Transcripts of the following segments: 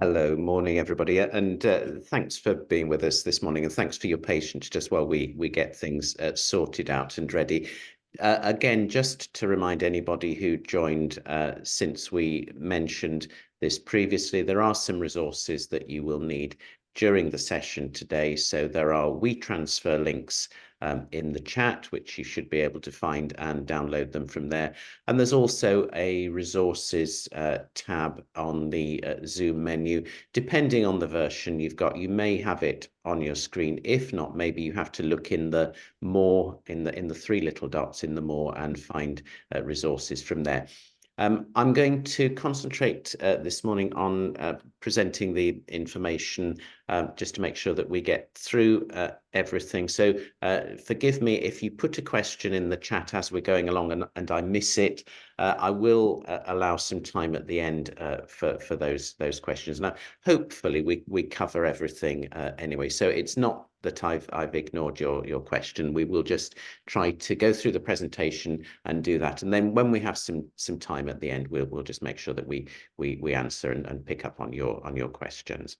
Hello, morning, everybody, and thanks for being with us this morning, and thanks for your patience just while we get things sorted out and ready. Again, just to remind anybody who joined since we mentioned this previously, there are some resources that you will need during the session today. So there are WeTransfer links in the chat, which you should be able to find and download them from there. And there's also a resources tab on the Zoom menu. Depending on the version you've got, you may have it on your screen. If not, maybe you have to look in the more, in the three little dots in the more, and find resources from there. I'm going to concentrate this morning on presenting the information just to make sure that we get through everything. So forgive me if you put a question in the chat as we're going along and I miss it. I will allow some time at the end for those questions. Now, hopefully we cover everything anyway. So it's not that I've ignored your question. We will just try to go through the presentation and do that. And then when we have some time at the end, we'll just make sure that we answer and pick up on your questions.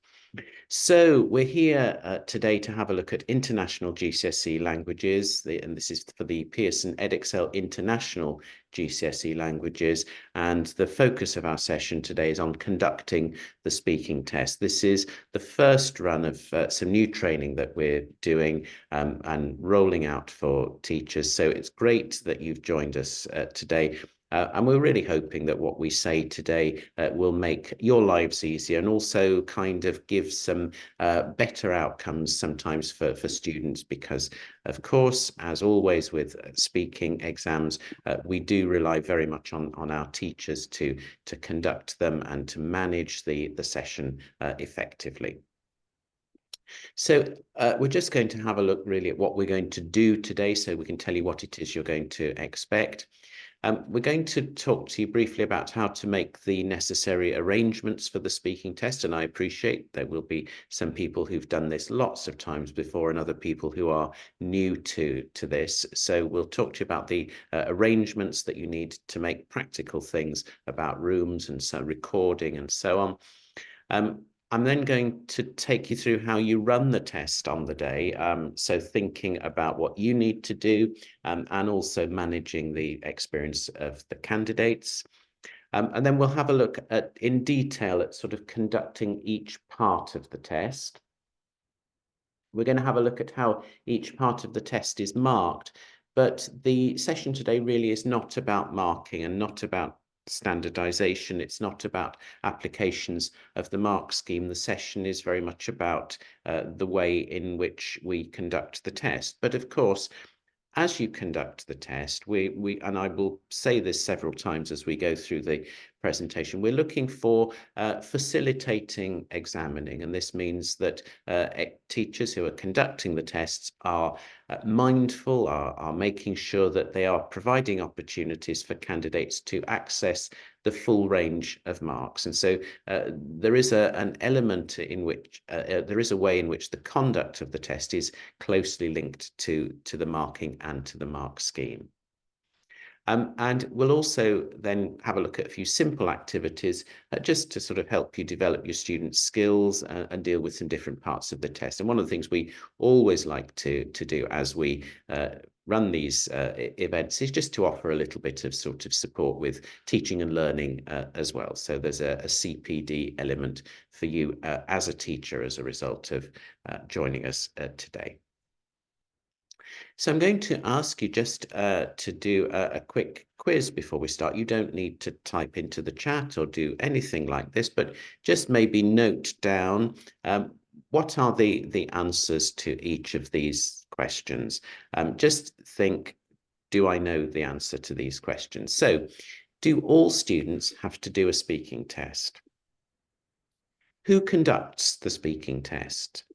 So we're here today to have a look at international GCSE languages, and this is for the Pearson Edexcel International GCSE languages, and the focus of our session today is on conducting the speaking test. This is the first run of some new training that we're doing and rolling out for teachers, so it's great that you've joined us today. And we're really hoping that what we say today will make your lives easier and also kind of give some better outcomes sometimes for students, because, of course, as always with speaking exams, we do rely very much on our teachers to conduct them and to manage the session effectively. So we're just going to have a look really at what we're going to do today so we can tell you what it is you're going to expect. We're going to talk to you briefly about how to make the necessary arrangements for the speaking test, and I appreciate there will be some people who've done this lots of times before and other people who are new to this. So we'll talk to you about the arrangements that you need to make, practical things about rooms and so recording and so on. I'm then going to take you through how you run the test on the day, so thinking about what you need to do and also managing the experience of the candidates. And then we'll have a look at in detail at sort of conducting each part of the test. We're going to have a look at how each part of the test is marked, but the session today really is not about marking and not about standardization. It's not about applications of the mark scheme. The session is very much about the way in which we conduct the test. But of course, as you conduct the test, and I will say this several times as we go through the presentation, we're looking for facilitating examining, and this means that teachers who are conducting the tests are mindful, are making sure that they are providing opportunities for candidates to access the full range of marks. And so there is an element in which there is a way in which the conduct of the test is closely linked to the marking and to the mark scheme. And we'll also then have a look at a few simple activities just to sort of help you develop your students' skills and deal with some different parts of the test. And one of the things we always like to do as we run these events is just to offer a little bit of sort of support with teaching and learning as well. So there's a CPD element for you as a teacher as a result of joining us today. So I'm going to ask you just to do a quick quiz before we start. You don't need to type into the chat or do anything like this, but just maybe note down what are the answers to each of these questions. Just think, do I know the answer to these questions? So, do all students have to do a speaking test? Who conducts the speaking test?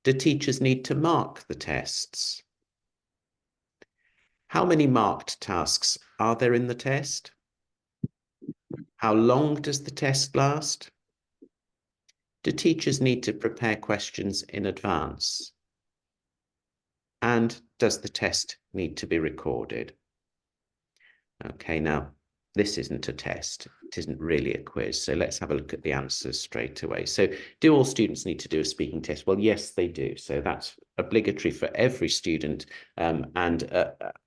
Do teachers need to mark the tests? How many marked tasks are there in the test? How long does the test last? Do teachers need to prepare questions in advance? And does the test need to be recorded? Okay, now this isn't a test. It isn't really a quiz. So let's have a look at the answers straight away. So do all students need to do a speaking test? Well, yes, they do. So that's obligatory for every student. And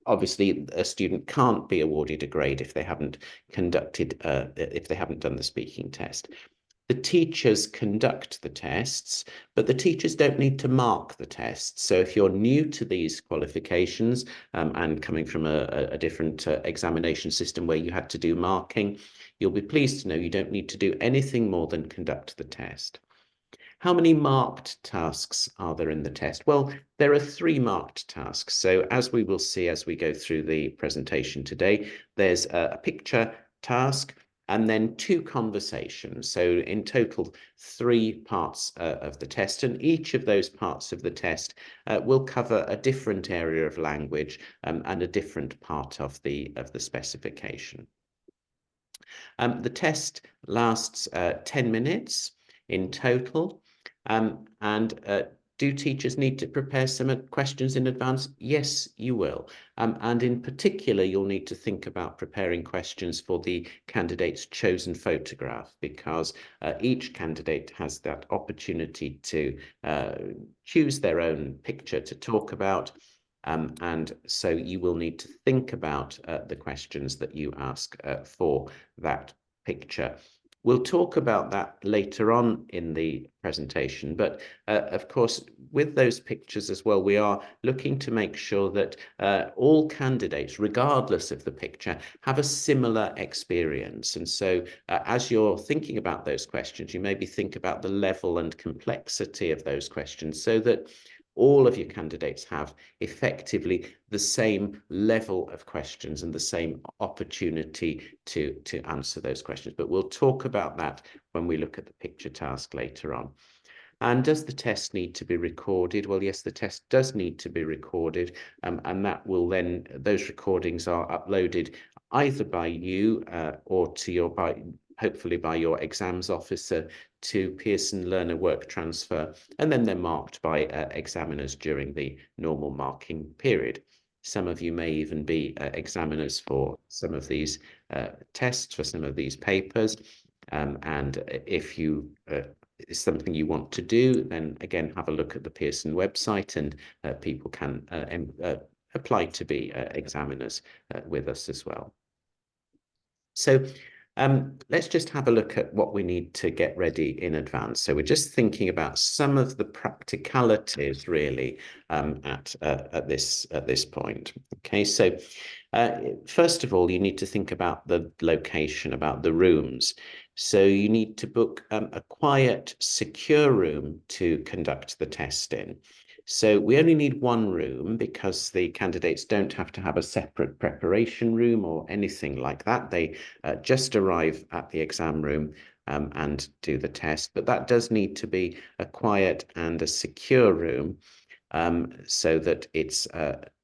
obviously, a student can't be awarded a grade if they haven't if they haven't done the speaking test. The teachers conduct the tests, but the teachers don't need to mark the tests. So if you're new to these qualifications and coming from a different examination system where you had to do marking, you'll be pleased to know you don't need to do anything more than conduct the test. How many marked tasks are there in the test? Well, there are 3 marked tasks. So as we will see as we go through the presentation today, there's a picture task, and then 2 conversations. So in total, 3 parts of the test, and each of those parts of the test will cover a different area of language and a different part of the specification. The test lasts 10 minutes in total, and do teachers need to prepare some questions in advance? Yes, you will. And in particular, you'll need to think about preparing questions for the candidate's chosen photograph, because each candidate has that opportunity to choose their own picture to talk about. And so you will need to think about the questions that you ask for that picture. We'll talk about that later on in the presentation, but of course, with those pictures as well, we are looking to make sure that all candidates, regardless of the picture, have a similar experience. And so as you're thinking about those questions, you maybe think about the level and complexity of those questions so that all of your candidates have effectively the same level of questions and the same opportunity to answer those questions. But we'll talk about that when we look at the picture task later on. And does the test need to be recorded? Well, yes, the test does need to be recorded, and that will then, those recordings are uploaded either by you or hopefully by your exams officer to Pearson Learner Work Transfer, and then they're marked by examiners during the normal marking period. Some of you may even be examiners for some of these tests, for some of these papers, and if you is something you want to do, then again, have a look at the Pearson website, and people can apply to be examiners with us as well. So let's just have a look at what we need to get ready in advance. So we're just thinking about some of the practicalities really at this point. Okay, so first of all, you need to think about the location, about the rooms. So you need to book a quiet, secure room to conduct the test in. So we only need 1 room because the candidates don't have to have a separate preparation room or anything like that. They just arrive at the exam room and do the test. But that does need to be a quiet and a secure room so that it's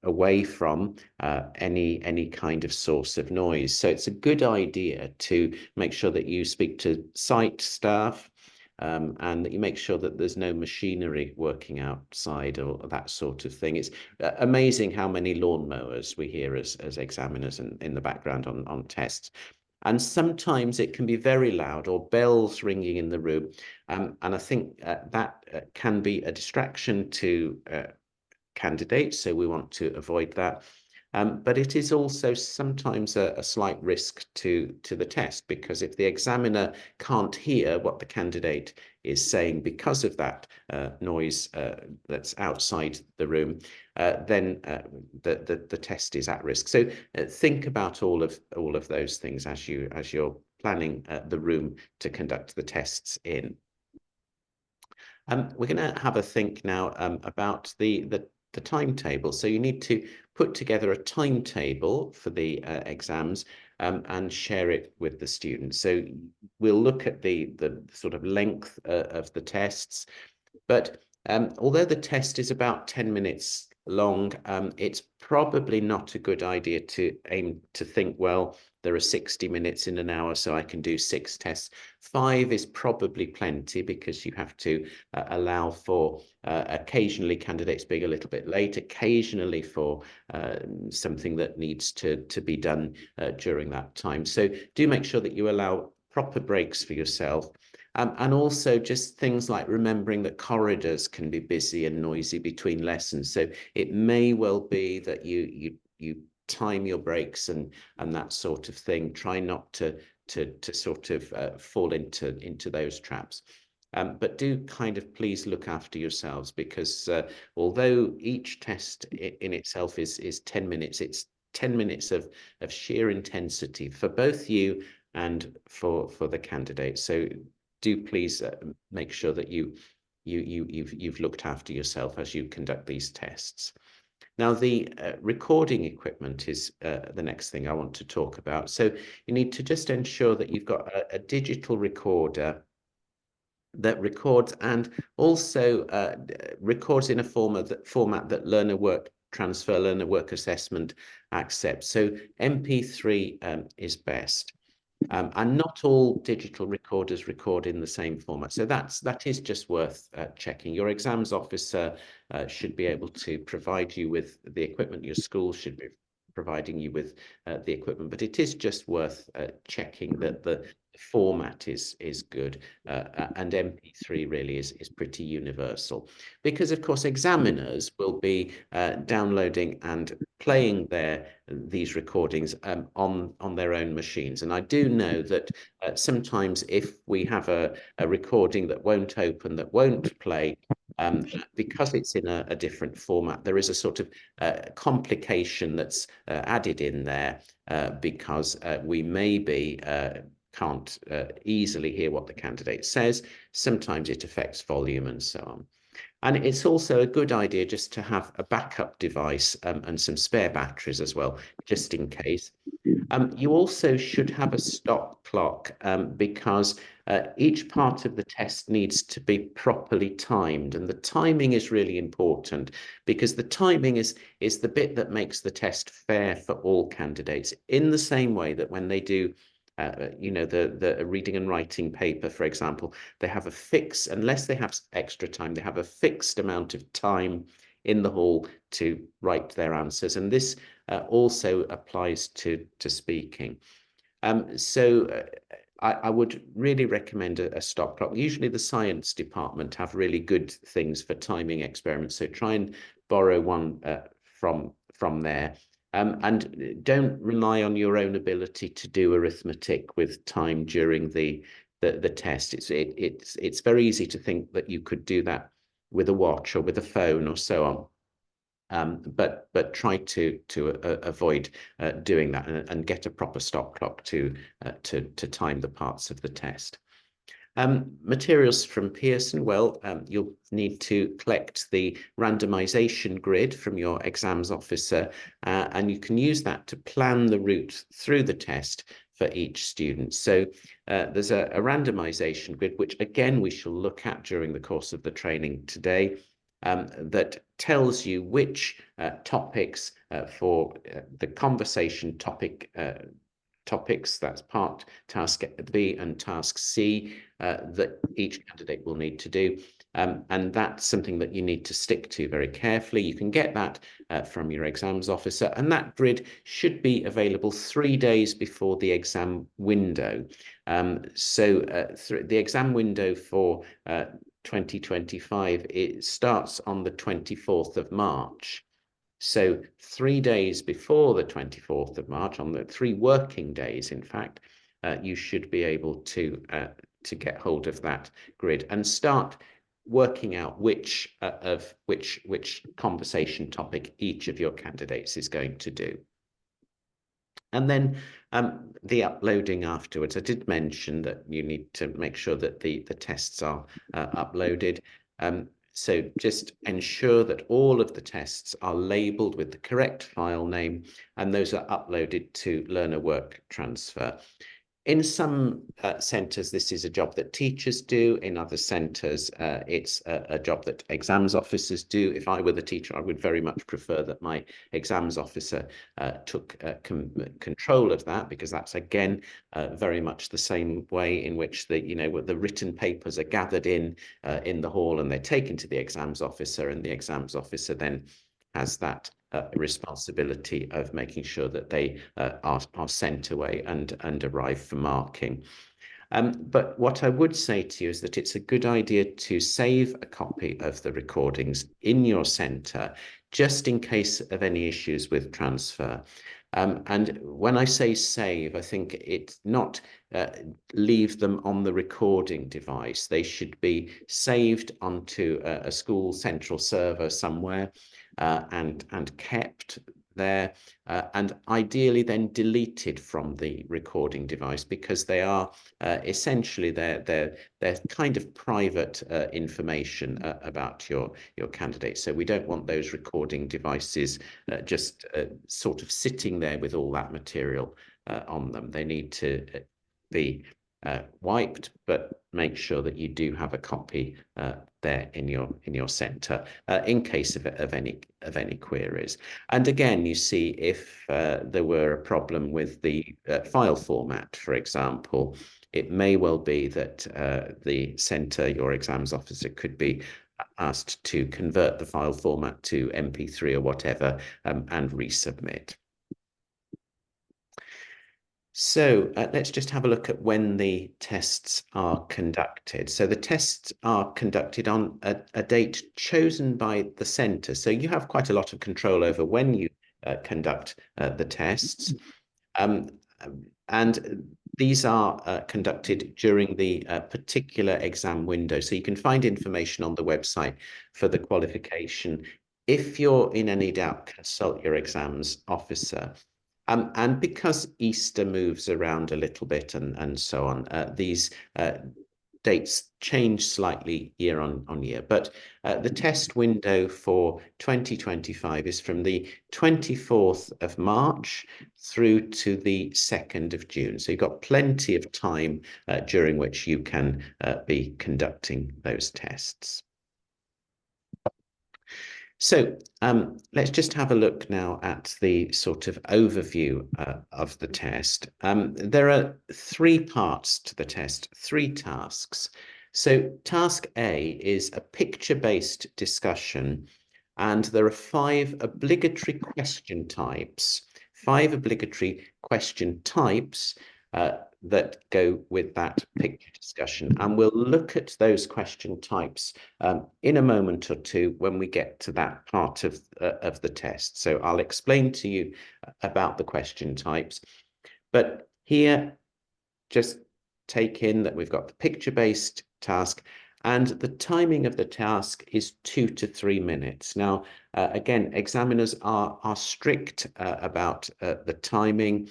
away from any kind of source of noise. So it's a good idea to make sure that you speak to site staff, and that you make sure that there's no machinery working outside or that sort of thing. It's amazing how many lawnmowers we hear as examiners in the background on tests. And sometimes it can be very loud, or bells ringing in the room. And I think that can be a distraction to candidates, so we want to avoid that. But it is also sometimes a slight risk to the test, because if the examiner can't hear what the candidate is saying because of that noise that's outside the room, then the test is at risk. So think about all of those things as you're planning the room to conduct the tests in. We're going to have a think now about the timetable. So you need to put together a timetable for the exams and share it with the students. So we'll look at the sort of length of the tests, but although the test is about 10 minutes long, it's probably not a good idea to aim to think, well, there are 60 minutes in an hour, so I can do 6 tests. 5 is probably plenty because you have to allow for occasionally candidates being a little bit late, occasionally for something that needs to be done during that time. So do make sure that you allow proper breaks for yourself. And also just things like remembering that corridors can be busy and noisy between lessons. So it may well be that you time your breaks and that sort of thing. Try not to sort of fall into those traps. But do kind of please look after yourselves, because although each test in itself is 10 minutes, it's 10 minutes of sheer intensity for both you and for the candidate. So do please make sure that you've looked after yourself as you conduct these tests. Now, the recording equipment is the next thing I want to talk about. So you need to just ensure that you've got a digital recorder that records and also records in a format that learner work transfer, learner work assessment accepts. So MP3 is best. And not all digital recorders record in the same format. So that is just worth checking. Your exams officer should be able to provide you with the equipment. Your school should be providing you with the equipment, but it is just worth checking that the format is good, and MP3 really is pretty universal, because of course examiners will be downloading and playing these recordings on their own machines. And I do know that sometimes if we have a recording that won't open, that won't play, because it's in a different format, there is a sort of complication that's added in there because we maybe can't easily hear what the candidate says. Sometimes it affects volume and so on. And it's also a good idea just to have a backup device and some spare batteries as well, just in case. You also should have a stop clock because each part of the test needs to be properly timed. And the timing is really important, because the timing is the bit that makes the test fair for all candidates, in the same way that when they do the reading and writing paper, for example, they have a fix, unless they have extra time, they have a fixed amount of time in the hall to write their answers. And this also applies to speaking. I would really recommend a stop clock. Usually the science department have really good things for timing experiments, so try and borrow one from there. And don't rely on your own ability to do arithmetic with time during the test. It's very easy to think that you could do that with a watch or with a phone or so on. But try to avoid doing that and get a proper stop clock to time the parts of the test. Materials from Pearson, well, you'll need to collect the randomization grid from your exams officer, and you can use that to plan the route through the test for each student. So there's a randomization grid, which again we shall look at during the course of the training today, that tells you which topics for the conversation topics, that's part task B and task C, that each candidate will need to do. And that's something that you need to stick to very carefully. You can get that from your exams officer, and that grid should be available 3 days before the exam window. So the exam window for 2025, it starts on the 24th of March. So 3 days before the 24th of March, on the 3 working days, in fact, you should be able to get hold of that grid and start working out which conversation topic each of your candidates is going to do. And then the uploading afterwards. I did mention that you need to make sure that the tests are uploaded. So just ensure that all of the tests are labeled with the correct file name, and those are uploaded to Learner Work Transfer. In some centres, this is a job that teachers do. In other centres, it's a job that exams officers do. If I were the teacher, I would very much prefer that my exams officer took control of that, because that's, again, very much the same way in which the written papers are gathered in the hall, and they're taken to the exams officer, and the exams officer then has that responsibility of making sure that they are sent away and arrive for marking. But what I would say to you is that it's a good idea to save a copy of the recordings in your centre, just in case of any issues with transfer. And when I say save, I think it's not leave them on the recording device. They should be saved onto a school central server somewhere, and kept there, and ideally then deleted from the recording device, because they are essentially they're kind of private information about your candidate. So we don't want those recording devices just sort of sitting there with all that material on them. They need to be wiped, but make sure that you do have a copy there in your centre in case of any queries. And again, you see, if there were a problem with the file format, for example, it may well be that the centre, your exams officer, could be asked to convert the file format to MP3 or whatever, and resubmit. So let's just have a look at when the tests are conducted. So the tests are conducted on a date chosen by the centre. So you have quite a lot of control over when you conduct the tests. And these are conducted during the particular exam window. So you can find information on the website for the qualification. If you're in any doubt, consult your exams officer. And because Easter moves around a little bit and so on, these dates change slightly year on year. But the test window for 2025 is from the 24th of March through to the 2nd of June. So you've got plenty of time during which you can be conducting those tests. So let's just have a look now at the sort of overview of the test. There are 3 parts to the test, 3 tasks. So task A is a picture-based discussion, and there are 5 obligatory question types. 5 obligatory question types that go with that picture discussion. And we'll look at those question types in a moment or two when we get to that part of the test. So I'll explain to you about the question types. But here, just take in that we've got the picture-based task, and the timing of the task is 2 to 3 minutes. Now, again, examiners are strict about the timing.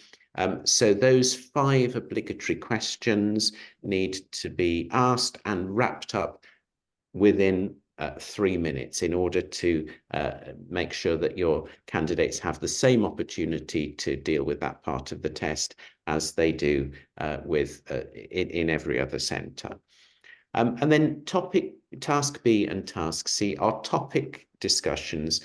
So those 5 obligatory questions need to be asked and wrapped up within 3 minutes in order to make sure that your candidates have the same opportunity to deal with that part of the test as they do in every other centre. And then task B and task C are topic discussions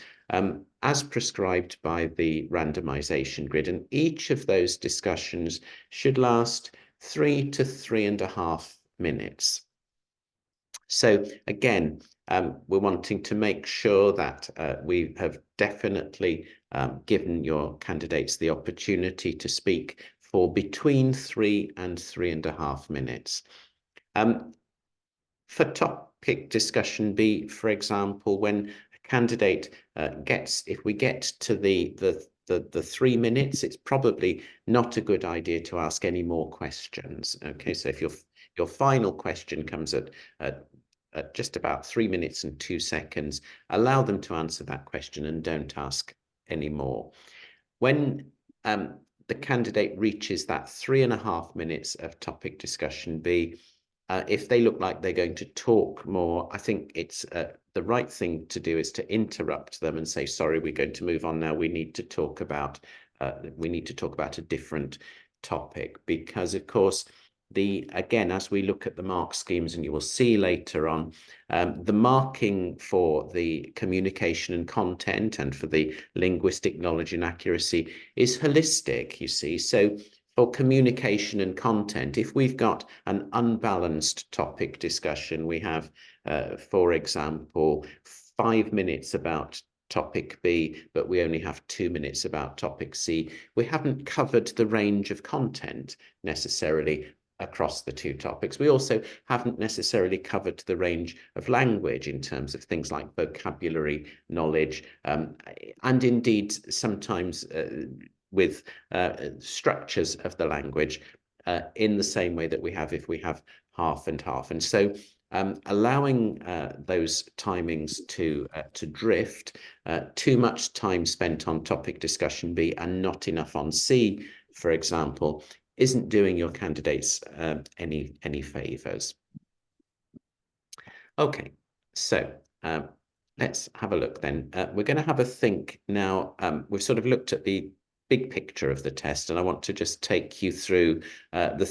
as prescribed by the randomization grid. And each of those discussions should last 3 to 3.5 minutes. So again, we're wanting to make sure that we have definitely given your candidates the opportunity to speak for between 3 and 3.5 minutes. For topic discussion B, for example, when a candidate if we get to the 3 minutes, it's probably not a good idea to ask any more questions. Okay, so if your final question comes at just about 3 minutes and 2 seconds, allow them to answer that question and don't ask any more. When the candidate reaches that 3.5 minutes of topic discussion B, if they look like they're going to talk more, I think it's the right thing to do is to interrupt them and say, sorry, we're going to move on now. We need to talk about a different topic, because of course, again, as we look at the mark schemes, and you will see later on, the marking for the communication and content and for the linguistic knowledge and accuracy is holistic, you see. So for communication and content, if we've got an unbalanced topic discussion, we have, for example, 5 minutes about topic B, but we only have 2 minutes about topic C, we haven't covered the range of content necessarily across the two topics. We also haven't necessarily covered the range of language in terms of things like vocabulary, knowledge, and indeed sometimes with structures of the language in the same way that we have if we have half and half. And so allowing those timings to drift, too much time spent on topic discussion B and not enough on C, for example, isn't doing your candidates any favors. Okay, so let's have a look then. We're going to have a think now. We've sort of looked at the big picture of the test, and I want to just take you through the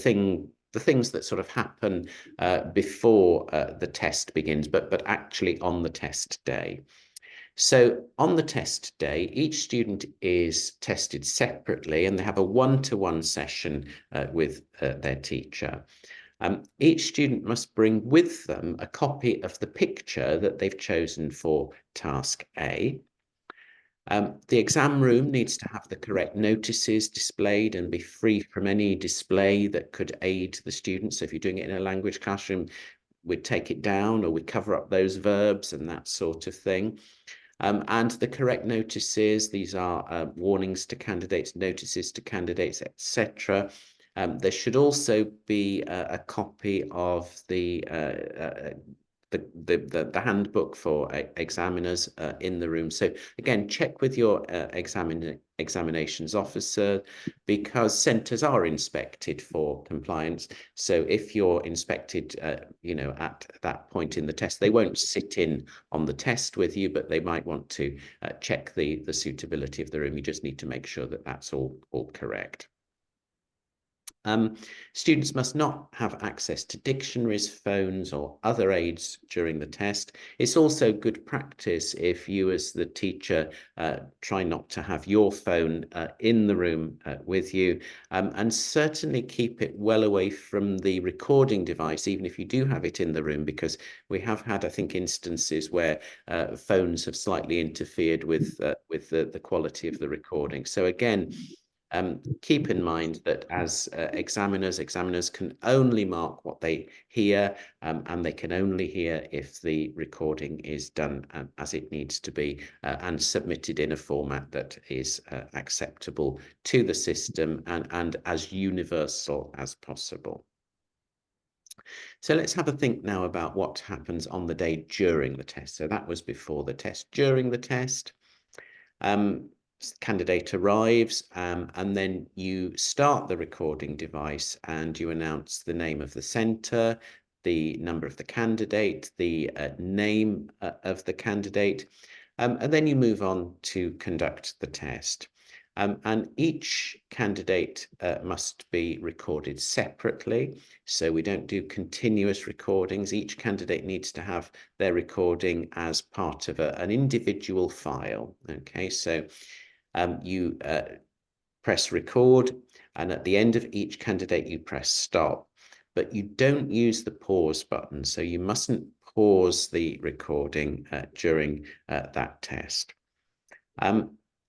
things that sort of happen before the test begins, but actually on the test day. So on the test day, each student is tested separately, and they have a one-to-one session with their teacher. Each student must bring with them a copy of the picture that they've chosen for task A. The exam room needs to have the correct notices displayed and be free from any display that could aid the students. So if you're doing it in a language classroom, we'd take it down, or we'd cover up those verbs and that sort of thing. And the correct notices, these are warnings to candidates, notices to candidates, etc. There should also be a copy of the handbook for examiners in the room. So again, check with your examinations officer, because centres are inspected for compliance. So if you're inspected, at that point in the test, they won't sit in on the test with you, but they might want to check the suitability of the room. You just need to make sure that that's all correct. Students must not have access to dictionaries, phones, or other aids during the test. It's also good practice if you, as the teacher, try not to have your phone in the room with you, and certainly keep it well away from the recording device, even if you do have it in the room, because we have had, I think, instances where phones have slightly interfered with the quality of the recording. So again, keep in mind that as examiners can only mark what they hear, and they can only hear if the recording is done as it needs to be, and submitted in a format that is acceptable to the system and as universal as possible. So let's have a think now about what happens on the day during the test. So that was before the test. During the test, candidate arrives, and then you start the recording device and you announce the name of the centre, the number of the candidate, the name of the candidate, and then you move on to conduct the test. And each candidate must be recorded separately, so we don't do continuous recordings. Each candidate needs to have their recording as part of an individual file. Okay, so you press record, and at the end of each candidate you press stop, but you don't use the pause button, so you mustn't pause the recording during that test.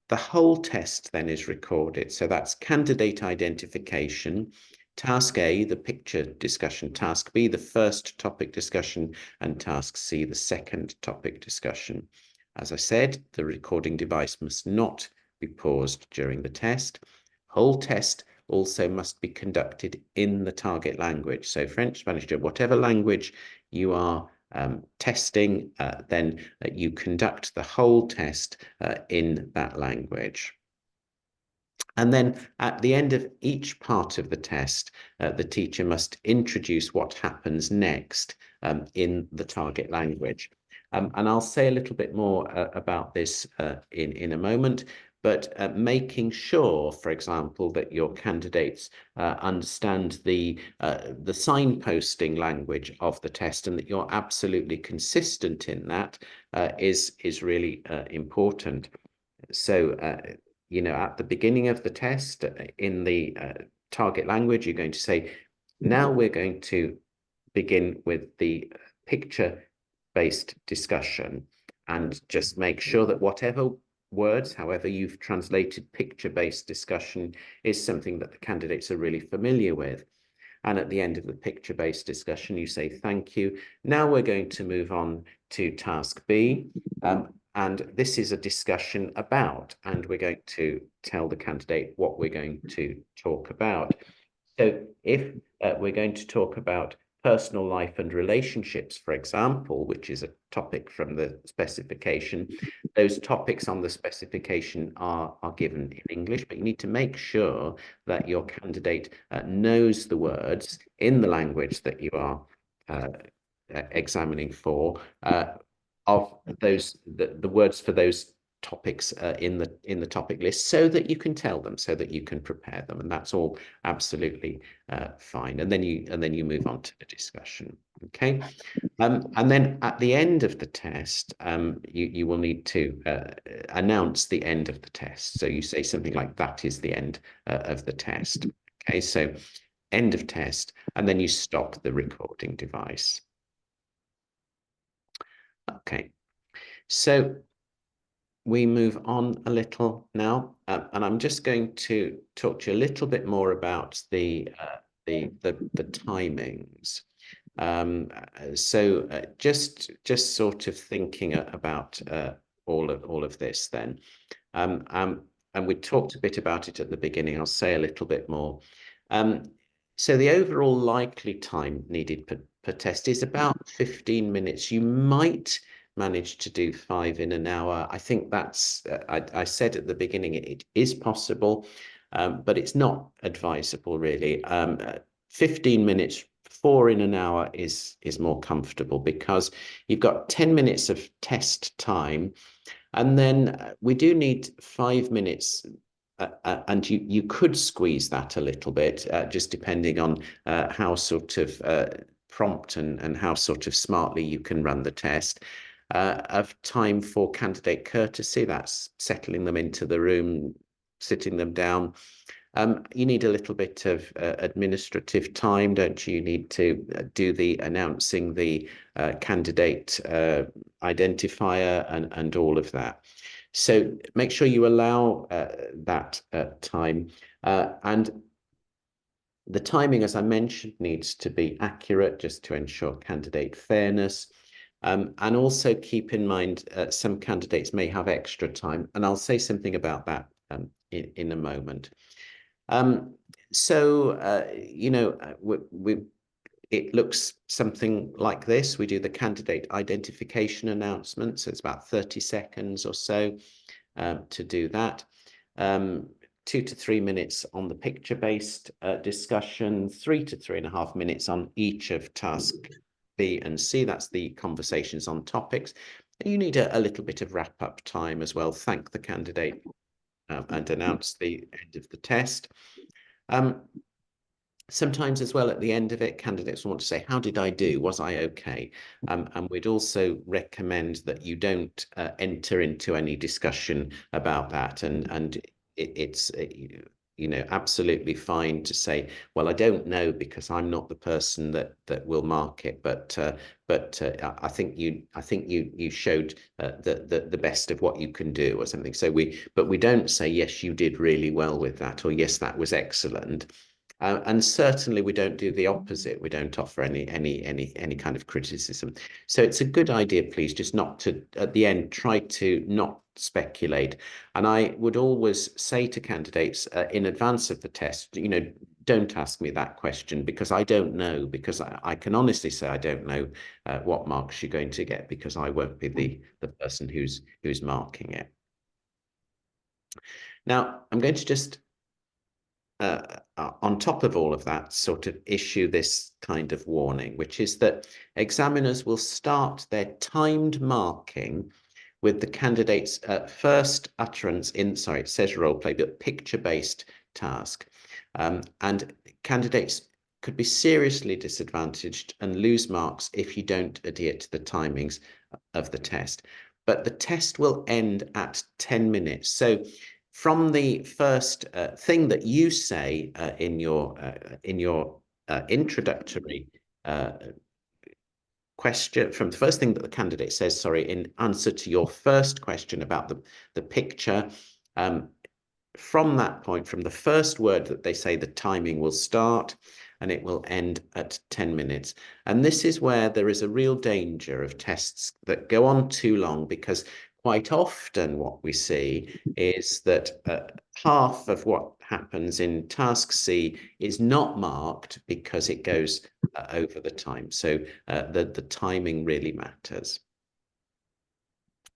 The whole test then is recorded, so that's candidate identification, task A, the picture discussion, task B, the first topic discussion, and task C, the second topic discussion. As I said, the recording device must not be paused during the test. Whole test also must be conducted in the target language. So French, Spanish, German, whatever language you are testing, then you conduct the whole test in that language. And then at the end of each part of the test, the teacher must introduce what happens next in the target language. And I'll say a little bit more about this in a moment. but making sure, for example, that your candidates understand the signposting language of the test, and that you're absolutely consistent in that is really important. So, at the beginning of the test, in the target language, you're going to say, now we're going to begin with the picture-based discussion, and just make sure that whatever words, however you've translated picture-based discussion, is something that the candidates are really familiar with. And at the end of the picture-based discussion, you say, thank you. Now we're going to move on to task B. And this is a discussion about, and we're going to tell the candidate what we're going to talk about. So if we're going to talk about personal life and relationships, for example, which is a topic from the specification, those topics on the specification are given in English, but you need to make sure that your candidate knows the words in the language that you are examining for, of those the words for those topics in the topic list, so that you can tell them, so that you can prepare them, and that's all absolutely fine. And then you move on to the discussion. Okay, and then at the end of the test, you will need to announce the end of the test. So you say something like, that is the end of the test. Okay, so end of test, and then you stop the recording device. Okay, so we move on a little now, and I'm just going to talk to you a little bit more about the timings. So just sort of thinking about all of this then, and we talked a bit about it at the beginning. I'll say a little bit more. So the overall likely time needed per test is about 15 minutes. You might manage to do 5 in an hour. I think that's, I said at the beginning, it is possible, but it's not advisable really. 15 minutes, 4 in an hour is more comfortable, because you've got 10 minutes of test time, and then we do need 5 minutes, and you could squeeze that a little bit, just depending on how sort of prompt and how sort of smartly you can run the test. Of time for candidate courtesy, that's settling them into the room, sitting them down. You need a little bit of administrative time, don't you? You need to do the announcing the candidate identifier and all of that. So make sure you allow that time. And the timing, as I mentioned, needs to be accurate, just to ensure candidate fairness. And also keep in mind, some candidates may have extra time, and I'll say something about that in a moment. It looks something like this. We do the candidate identification announcement, so it's about 30 seconds or so to do that. 2 to 3 minutes on the picture-based discussion, 3 to 3.5 minutes on each of task B and C. That's the conversations on topics. You need a little bit of wrap-up time as well. Thank the candidate and announce the end of the test. Sometimes as well, at the end of it, candidates want to say, how did I do? Was I okay? And we'd also recommend that you don't enter into any discussion about that. And it's absolutely fine to say, well, I don't know, because I'm not the person that will mark it, but I think you showed the best of what you can do, or something. So we don't say, yes, you did really well with that, or yes, that was excellent. And certainly we don't do the opposite. We don't offer any kind of criticism. So it's a good idea, please, just not to, at the end, try to not speculate. And I would always say to candidates in advance of the test, don't ask me that question, because I don't know, because I can honestly say I don't know what marks you're going to get, because I won't be the person who's marking it. Now, I'm going to just on top of all of that, sort of issue this kind of warning, which is that examiners will start their timed marking with the candidate's first utterance in, sorry, it says role play, but picture-based task. And candidates could be seriously disadvantaged and lose marks if you don't adhere to the timings of the test. But the test will end at 10 minutes. So from the first thing that you say in your introductory question, from the first thing that the candidate says, sorry, in answer to your first question about the picture, from that point, from the first word that they say, the timing will start and it will end at 10 minutes. And this is where there is a real danger of tests that go on too long, because quite often what we see is that half of what happens in task C is not marked because it goes over the time. So the timing really matters.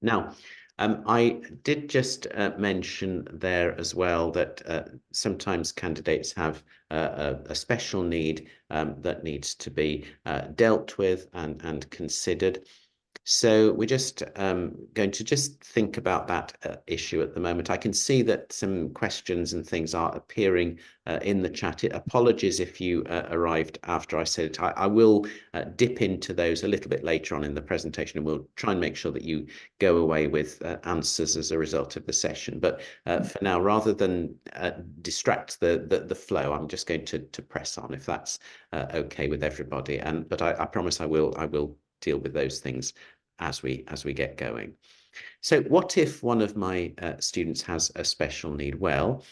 Now, I did just mention there as well that sometimes candidates have a special need that needs to be dealt with and considered. So we're just going to just think about that issue at the moment. I can see that some questions and things are appearing in the chat. Apologies if you arrived after I said it. I will dip into those a little bit later on in the presentation, and we'll try and make sure that you go away with answers as a result of the session. But for now, rather than distract the flow, I'm just going to press on, if that's okay with everybody. But I promise I will deal with those things as we get going. So what if one of my students has a special need? Well,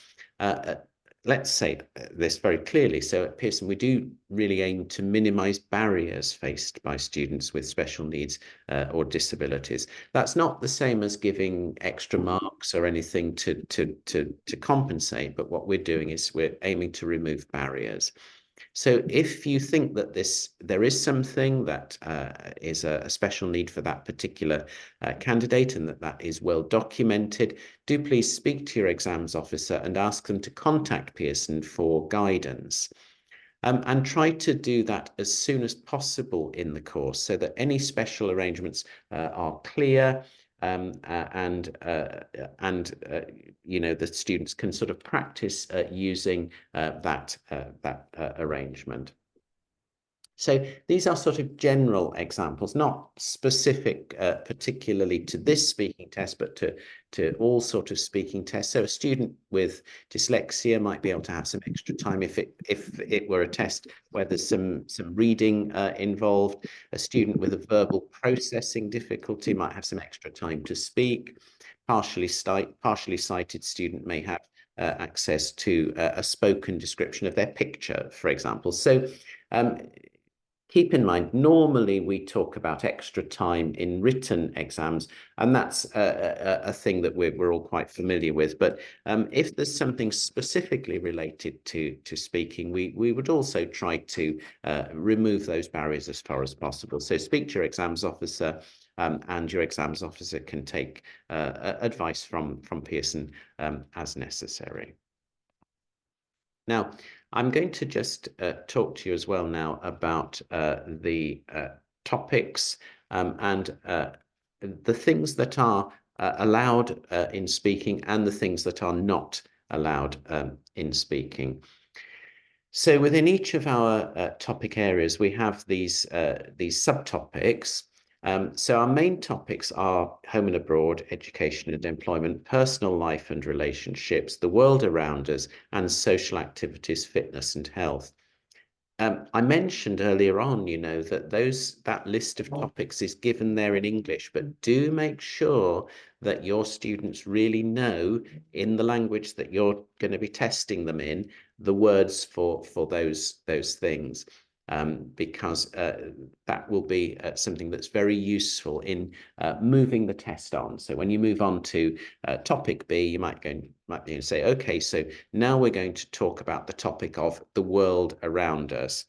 let's say this very clearly. So at Pearson, we do really aim to minimize barriers faced by students with special needs or disabilities. That's not the same as giving extra marks or anything to compensate, but what we're doing is we're aiming to remove barriers. So if you think that there is something that is a special need for that particular candidate, and that is well documented, do please speak to your exams officer and ask them to contact Pearson for guidance. And try to do that as soon as possible in the course, so that any special arrangements are clear, and you know, the students can sort of practice using that arrangement. So these are sort of general examples, not specific particularly to this speaking test, but to all sort of speaking tests. So a student with dyslexia might be able to have some extra time if it were a test where there's some reading involved. A student with a verbal processing difficulty might have some extra time to speak. Partially sighted student may have access to a spoken description of their picture, for example. So keep in mind, normally we talk about extra time in written exams, and that's a thing that we're all quite familiar with. But if there's something specifically related to speaking, we would also try to remove those barriers as far as possible. So speak to your exams officer, and your exams officer can take advice from Pearson as necessary. Now, I'm going to just talk to you as well now about the topics and the things that are allowed in speaking and the things that are not allowed in speaking. So within each of our topic areas, we have these subtopics. So our main topics are home and abroad, education and employment, personal life and relationships, the world around us, and social activities, fitness and health. I mentioned earlier on, you know, that that list of topics is given there in English, but do make sure that your students really know, in the language that you're going to be testing them in, the words for those things. Because that will be something that's very useful in moving the test on. So when you move on to topic B, you might be able to say, okay, so now we're going to talk about the topic of the world around us.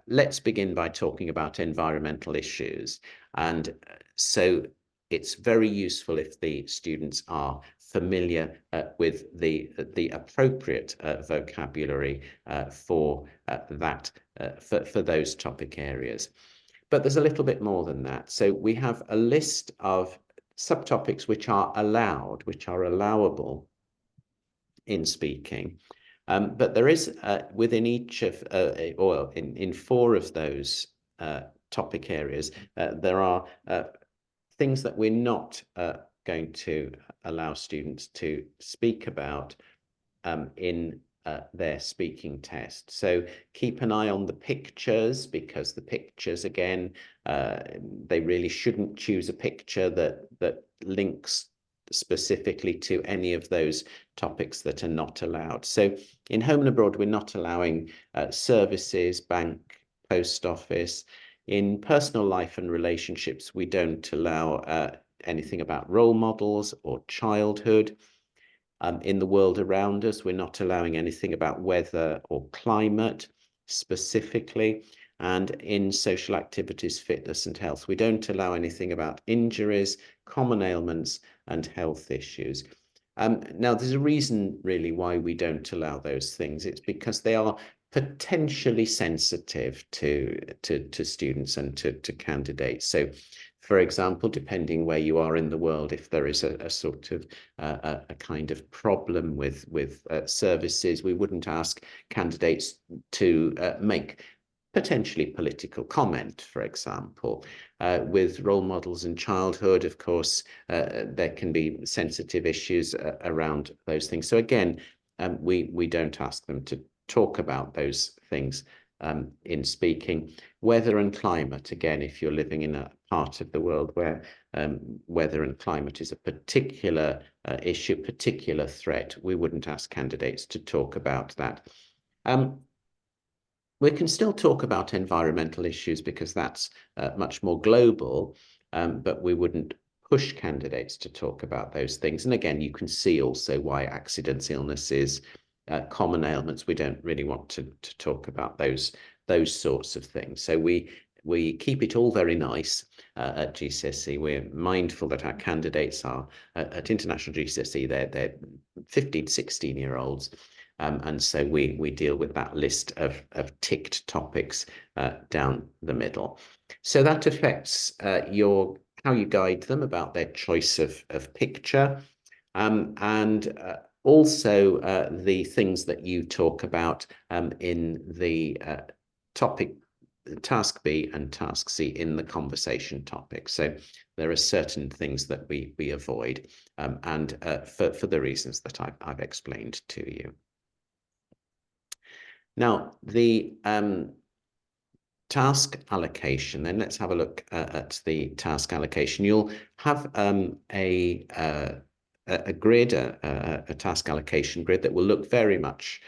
Let's begin by talking about environmental issues. And so it's very useful if the students are familiar with the appropriate vocabulary for that for those topic areas. But there's a little bit more than that. So we have a list of subtopics which are allowed, which are allowable in speaking. But there is within each of, or in 4 of those topic areas, there are things that we're not going to allow students to speak about in their speaking test. So keep an eye on the pictures, because the pictures, again, they really shouldn't choose a picture that links specifically to any of those topics that are not allowed. So in home and abroad, we're not allowing services, bank, post office. In personal life and relationships, we don't allow anything about role models or childhood. In the world around us, we're not allowing anything about weather or climate specifically. And in social activities, fitness and health, we don't allow anything about injuries, common ailments, and health issues. Now, there's a reason really why we don't allow those things. It's because they are potentially sensitive to students and to candidates. So, for example, depending where you are in the world, if there is a sort of a kind of problem with services, we wouldn't ask candidates to make potentially political comment, for example. With role models in childhood, of course, there can be sensitive issues around those things. So again, we don't ask them to talk about those things in speaking. Weather and climate, again, if you're living in a part of the world where weather and climate is a particular issue, particular threat, we wouldn't ask candidates to talk about that. We can still talk about environmental issues because that's much more global, but we wouldn't push candidates to talk about those things. And again, you can see also why accidents, illnesses, common ailments, we don't really want to talk about those sorts of things. So we keep it all very nice at GCSE. We're mindful that our candidates are at international GCSE, they're 15, 16-year-olds. And so we deal with that list of ticked topics down the middle. So that affects how you guide them about their choice of picture, and also the things that you talk about in the topic task B and task C in the conversation topic. So there are certain things that we avoid, and for the reasons that I've explained to you. Now, the task allocation, then let's have a look at the task allocation. You'll have a grid, a task allocation grid that will look very much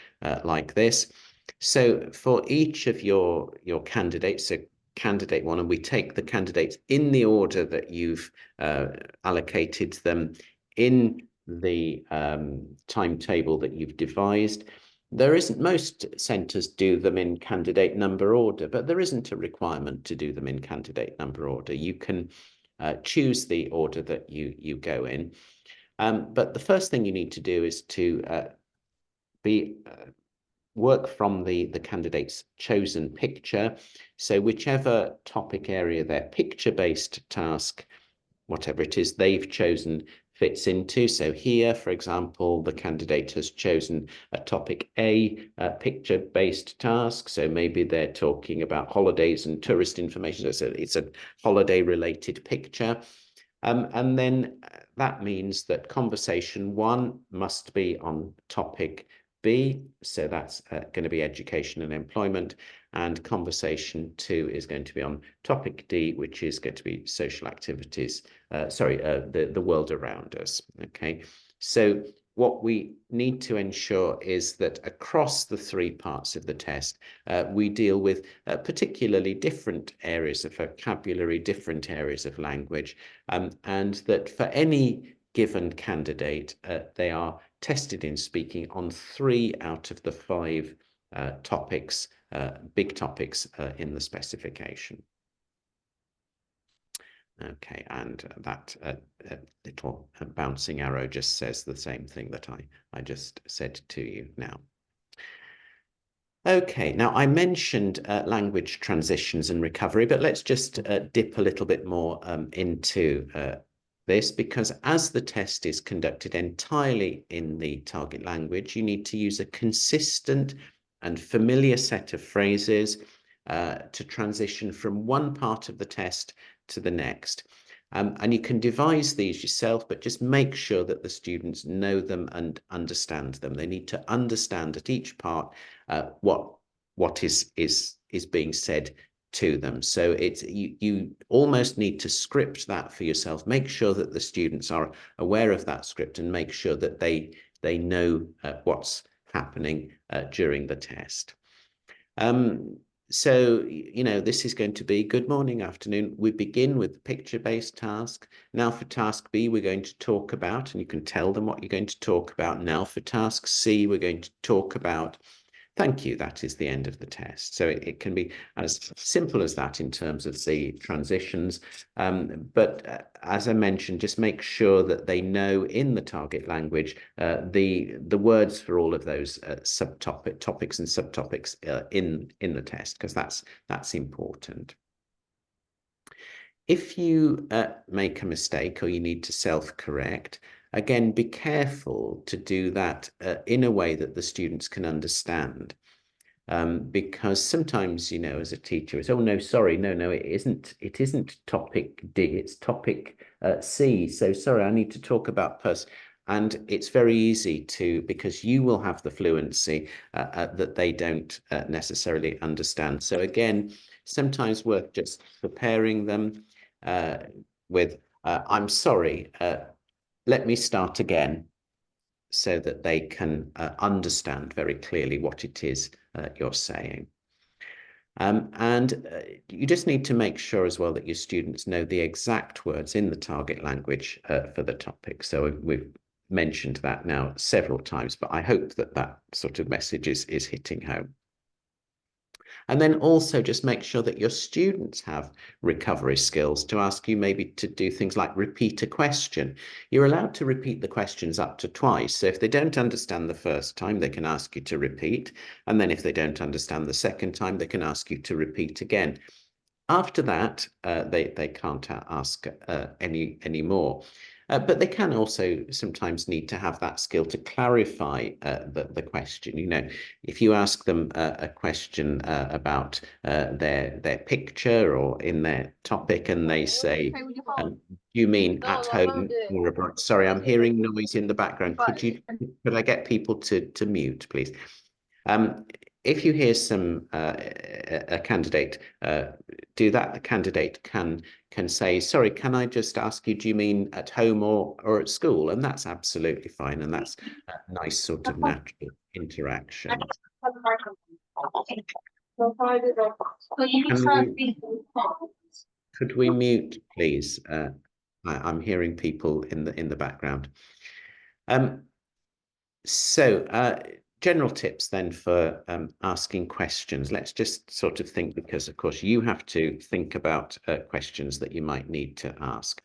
like this. So for each of your candidates, so candidate 1, and we take the candidates in the order that you've allocated them in the timetable that you've devised. There isn't, most centres do them in candidate number order, but there isn't a requirement to do them in candidate number order. You can choose the order that you go in. But the first thing you need to do is to work from the candidate's chosen picture. So whichever topic area their picture-based task, whatever it is they've chosen, fits into. So here, for example, the candidate has chosen a topic A, picture-based task. So maybe they're talking about holidays and tourist information. So it's a holiday-related picture. And then that means that conversation 1 must be on topic B, so that's going to be education and employment, and conversation 2 is going to be on topic D, which is going to be social activities, the world around us. Okay, so what we need to ensure is that across the 3 parts of the test, we deal with particularly different areas of vocabulary, different areas of language, and that for any given candidate, they are tested in speaking on 3 out of the 5 topics, big topics in the specification. Okay, and that little bouncing arrow just says the same thing that I just said to you now. Okay, now I mentioned language transitions and recovery, but let's just dip a little bit more into this because as the test is conducted entirely in the target language, you need to use a consistent and familiar set of phrases to transition from one part of the test to the next. And you can devise these yourself, but just make sure that the students know them and understand them. They need to understand at each part what is being said to them. So it's you almost need to script that for yourself. Make sure that the students are aware of that script and make sure that they know what's happening during the test. So, you know, this is going to be good morning, afternoon. We begin with the picture-based task. Now for task B, we're going to talk about, and you can tell them what you're going to talk about. Now for task C, we're going to talk about thank you. That is the end of the test. So it can be as simple as that in terms of the transitions. But as I mentioned, just make sure that they know in the target language the words for all of those topics and subtopics in the test, because that's important. If you make a mistake or you need to self-correct, again, be careful to do that in a way that the students can understand. Because sometimes, you know, as a teacher, it's, oh, no, sorry, no, it isn't topic D, it's topic C. So sorry, I need to talk about Pearson. And it's very easy to, because you will have the fluency that they don't necessarily understand. So again, sometimes worth just preparing them with, I'm sorry, let me start again, so that they can understand very clearly what it is you're saying. And you just need to make sure as well that your students know the exact words in the target language for the topic. So we've mentioned that now several times, but I hope that that sort of message is hitting home. And then also just make sure that your students have recovery skills to ask you maybe to do things like repeat a question. You're allowed to repeat the questions up to twice. So if they don't understand the first time, they can ask you to repeat. And then if they don't understand the second time, they can ask you to repeat again. After that, they can't ask any more. But they can also sometimes need to have that skill to clarify the question. You know, if you ask them a question about their picture or in their topic, and they say, "You mean at home or abroad?" Sorry, I'm hearing noise in the background. Could I get people to mute, please? If you hear a candidate do that, the candidate can say, sorry, can I just ask you, do you mean at home or at school? And that's absolutely fine. And that's a nice sort of natural interaction. Could we mute, please? I'm hearing people in the background. General tips then for asking questions. Let's just sort of think, because of course you have to think about questions that you might need to ask.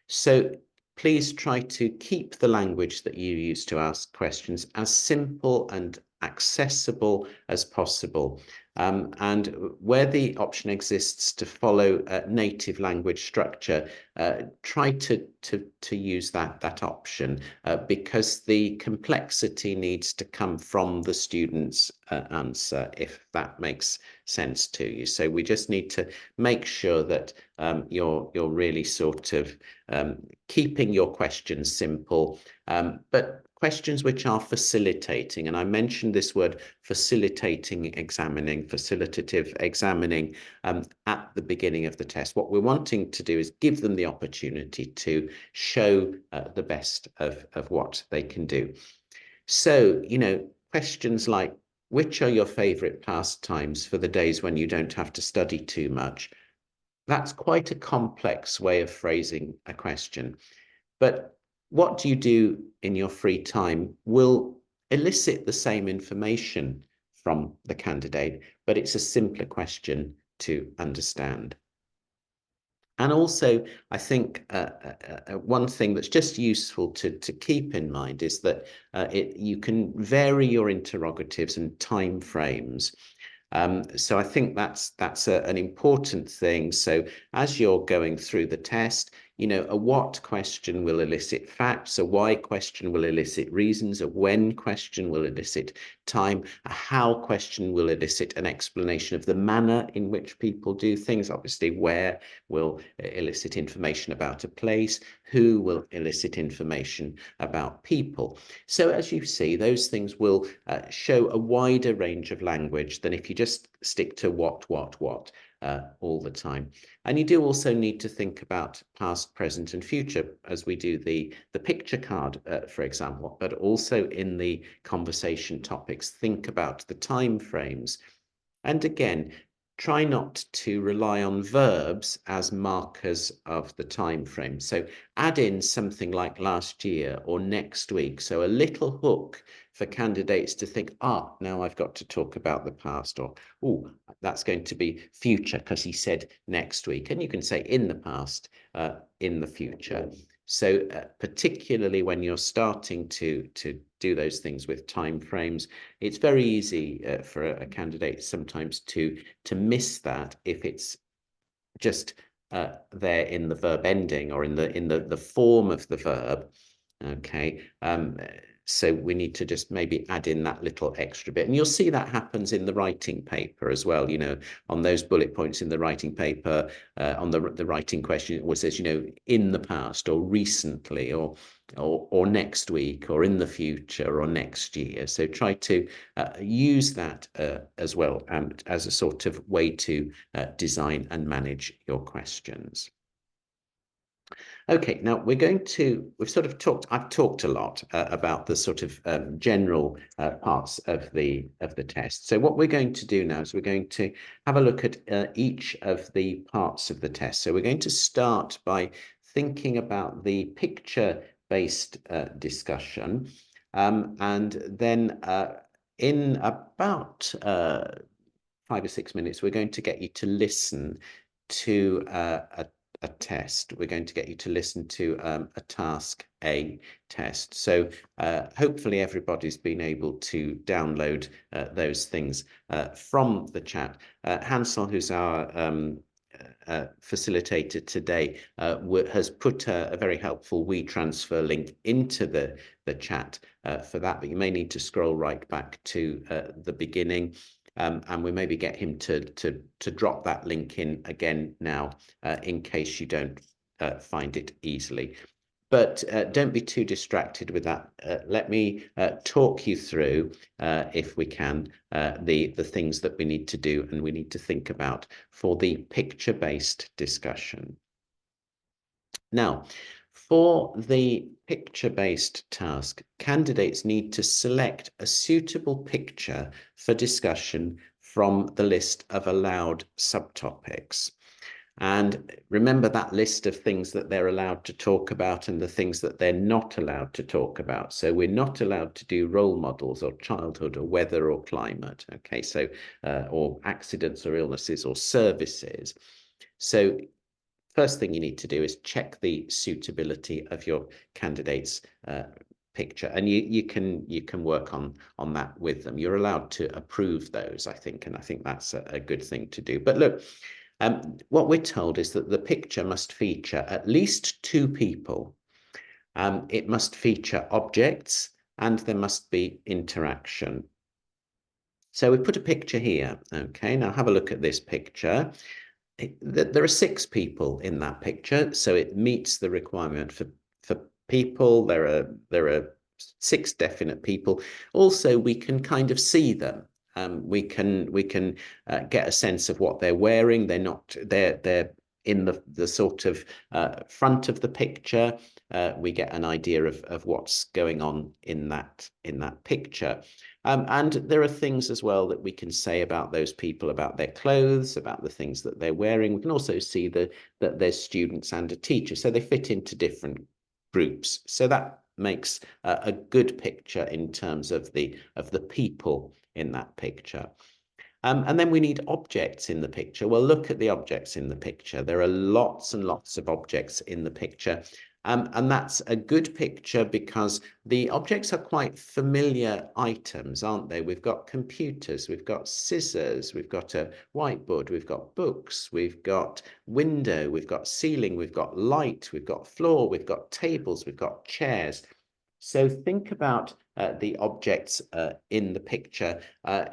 So please try to keep the language that you use to ask questions as simple and accessible as possible. And where the option exists to follow a native language structure, try to use that option because the complexity needs to come from the student's answer, if that makes sense to you. So we just need to make sure that you're really sort of keeping your questions simple, but questions which are facilitating. And I mentioned this word facilitative examining at the beginning of the test. What we're wanting to do is give them the opportunity to show the best of what they can do. So, you know, questions like, which are your favorite pastimes for the days when you don't have to study too much? That's quite a complex way of phrasing a question. But what do you do in your free time will elicit the same information from the candidate, but it's a simpler question to understand. And also, I think one thing that's just useful to keep in mind is that you can vary your interrogatives and time frames. So I think that's an important thing. So as you're going through the test, You know, a what question will elicit facts, a why question will elicit reasons, a when question will elicit time, a how question will elicit an explanation of the manner in which people do things. Obviously, where will elicit information about a place, who will elicit information about people. So as you see, those things will show a wider range of language than if you just stick to what all the time. And you do also need to think about past, present, and future as we do the picture card, for example, but also in the conversation topics, think about the time frames. And again, try not to rely on verbs as markers of the time frame. So add in something like last year or next week. So a little hook for candidates to think, now I've got to talk about the past, or, oh, that's going to be future because he said next week. And you can say in the past, in the future. So particularly when you're starting to do those things with time frames, it's very easy for a candidate sometimes to miss that if it's just there in the verb ending or in the form of the verb. Okay. So we need to just maybe add in that little extra bit. And you'll see that happens in the writing paper as well, you know, on those bullet points in the writing paper, on the writing question, it always says, you know, in the past or recently or next week or in the future or next year. So try to use that as well as a sort of way to design and manage your questions. Okay, now we've sort of I've talked a lot about the sort of general parts of the test. So what we're going to do now is we're going to have a look at each of the parts of the test. So we're going to start by thinking about the picture-based discussion. And then in about 5 or 6 minutes, we're going to get you to listen to a test. We're going to get you to listen to a task A test. So hopefully everybody's been able to download those things from the chat. Hansel, who's our facilitator today, has put a very helpful WeTransfer link into the chat for that, but you may need to scroll right back to the beginning. And we maybe get him to drop that link in again now in case you don't find it easily. But don't be too distracted with that. Let me talk you through, if we can, the things that we need to do and we need to think about for the picture-based discussion. Now, for the picture-based task, candidates need to select a suitable picture for discussion from the list of allowed subtopics. And remember that list of things that they're allowed to talk about and the things that they're not allowed to talk about. So we're not allowed to do role models or childhood or weather or climate. Okay, so or accidents or illnesses or services. So first thing you need to do is check the suitability of your candidate's picture, and you can work on that with them. You're allowed to approve those, I think, and I think that's a good thing to do. But look, what we're told is that the picture must feature at least 2 people. It must feature objects, and there must be interaction. So we put a picture here. Okay, now have a look at this picture. There are 6 people in that picture, so it meets the requirement for people. There are 6 definite people. Also, we can kind of see them. We can get a sense of what they're wearing. They're in the sort of front of the picture. We get an idea of what's going on in that picture. And there are things as well that we can say about those people, about their clothes, about the things that they're wearing. We can also see that there's students and a teacher, so they fit into different groups. So that makes a good picture in terms of the people in that picture. And then we need objects in the picture. Well, look at the objects in the picture. There are lots and lots of objects in the picture. And that's a good picture because the objects are quite familiar items, aren't they? We've got computers, we've got scissors, we've got a whiteboard, we've got books, we've got window, we've got ceiling, we've got light, we've got floor, we've got tables, we've got chairs. So think about the objects in the picture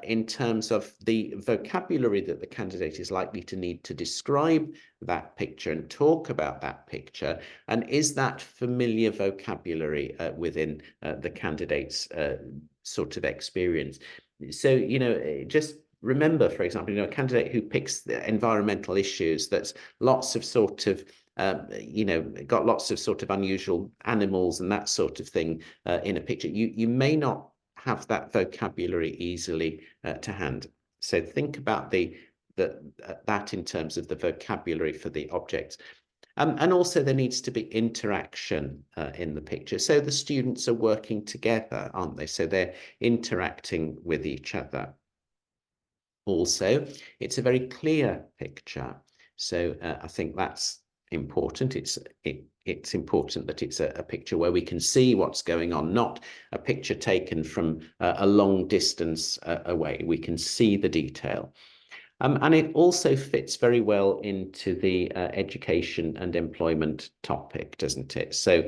in terms of the vocabulary that the candidate is likely to need to describe that picture and talk about that picture. And is that familiar vocabulary within the candidate's sort of experience? So, you know, just remember, for example, you know, a candidate who picks the environmental issues, that's lots of sort of you know, got lots of sort of unusual animals and that sort of thing in a picture, you may not have that vocabulary easily to hand. So think about that in terms of the vocabulary for the objects. And also there needs to be interaction in the picture. So the students are working together, aren't they? So they're interacting with each other. Also, it's a very clear picture. So I think that's important. It's important that it's a picture where we can see what's going on, not a picture taken from a long distance away. We can see the detail. And it also fits very well into the education and employment topic, doesn't it? So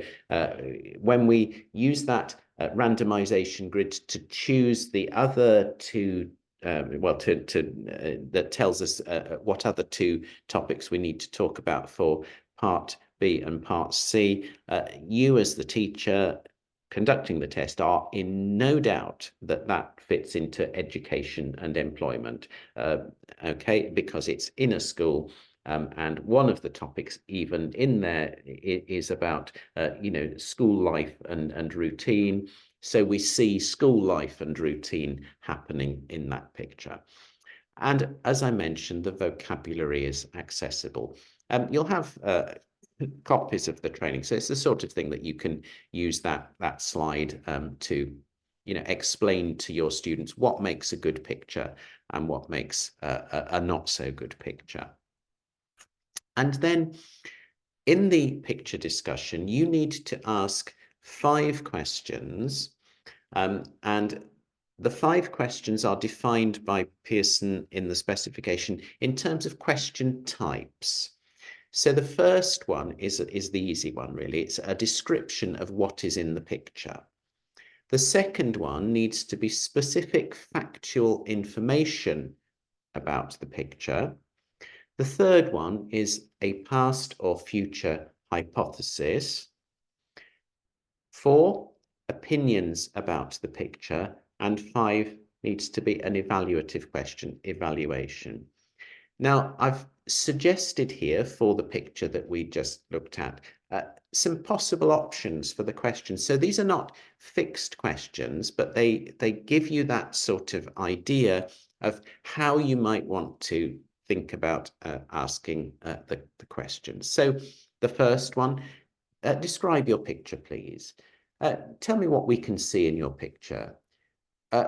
when we use that randomization grid to choose the other two that tells us what other two topics we need to talk about for part B and part C. You as the teacher conducting the test are in no doubt that that fits into education and employment, okay, because it's in a school. And one of the topics even in there is about, you know, school life and routine. So we see school life and routine happening in that picture. And as I mentioned, the vocabulary is accessible. You'll have copies of the training. So it's the sort of thing that you can use that slide to, you know, explain to your students what makes a good picture and what makes a not so good picture. And then in the picture discussion, you need to ask 5 questions, and the 5 questions are defined by Pearson in the specification in terms of question types. So the first one is the easy one, really. It's a description of what is in the picture. The second one needs to be specific factual information about the picture. The third one is a past or future hypothesis. 4, opinions about the picture. And 5 needs to be an evaluative question, evaluation. Now, I've suggested here for the picture that we just looked at some possible options for the questions. So these are not fixed questions, but they give you that sort of idea of how you might want to think about asking the questions. So the first one, describe your picture, please. Tell me what we can see in your picture.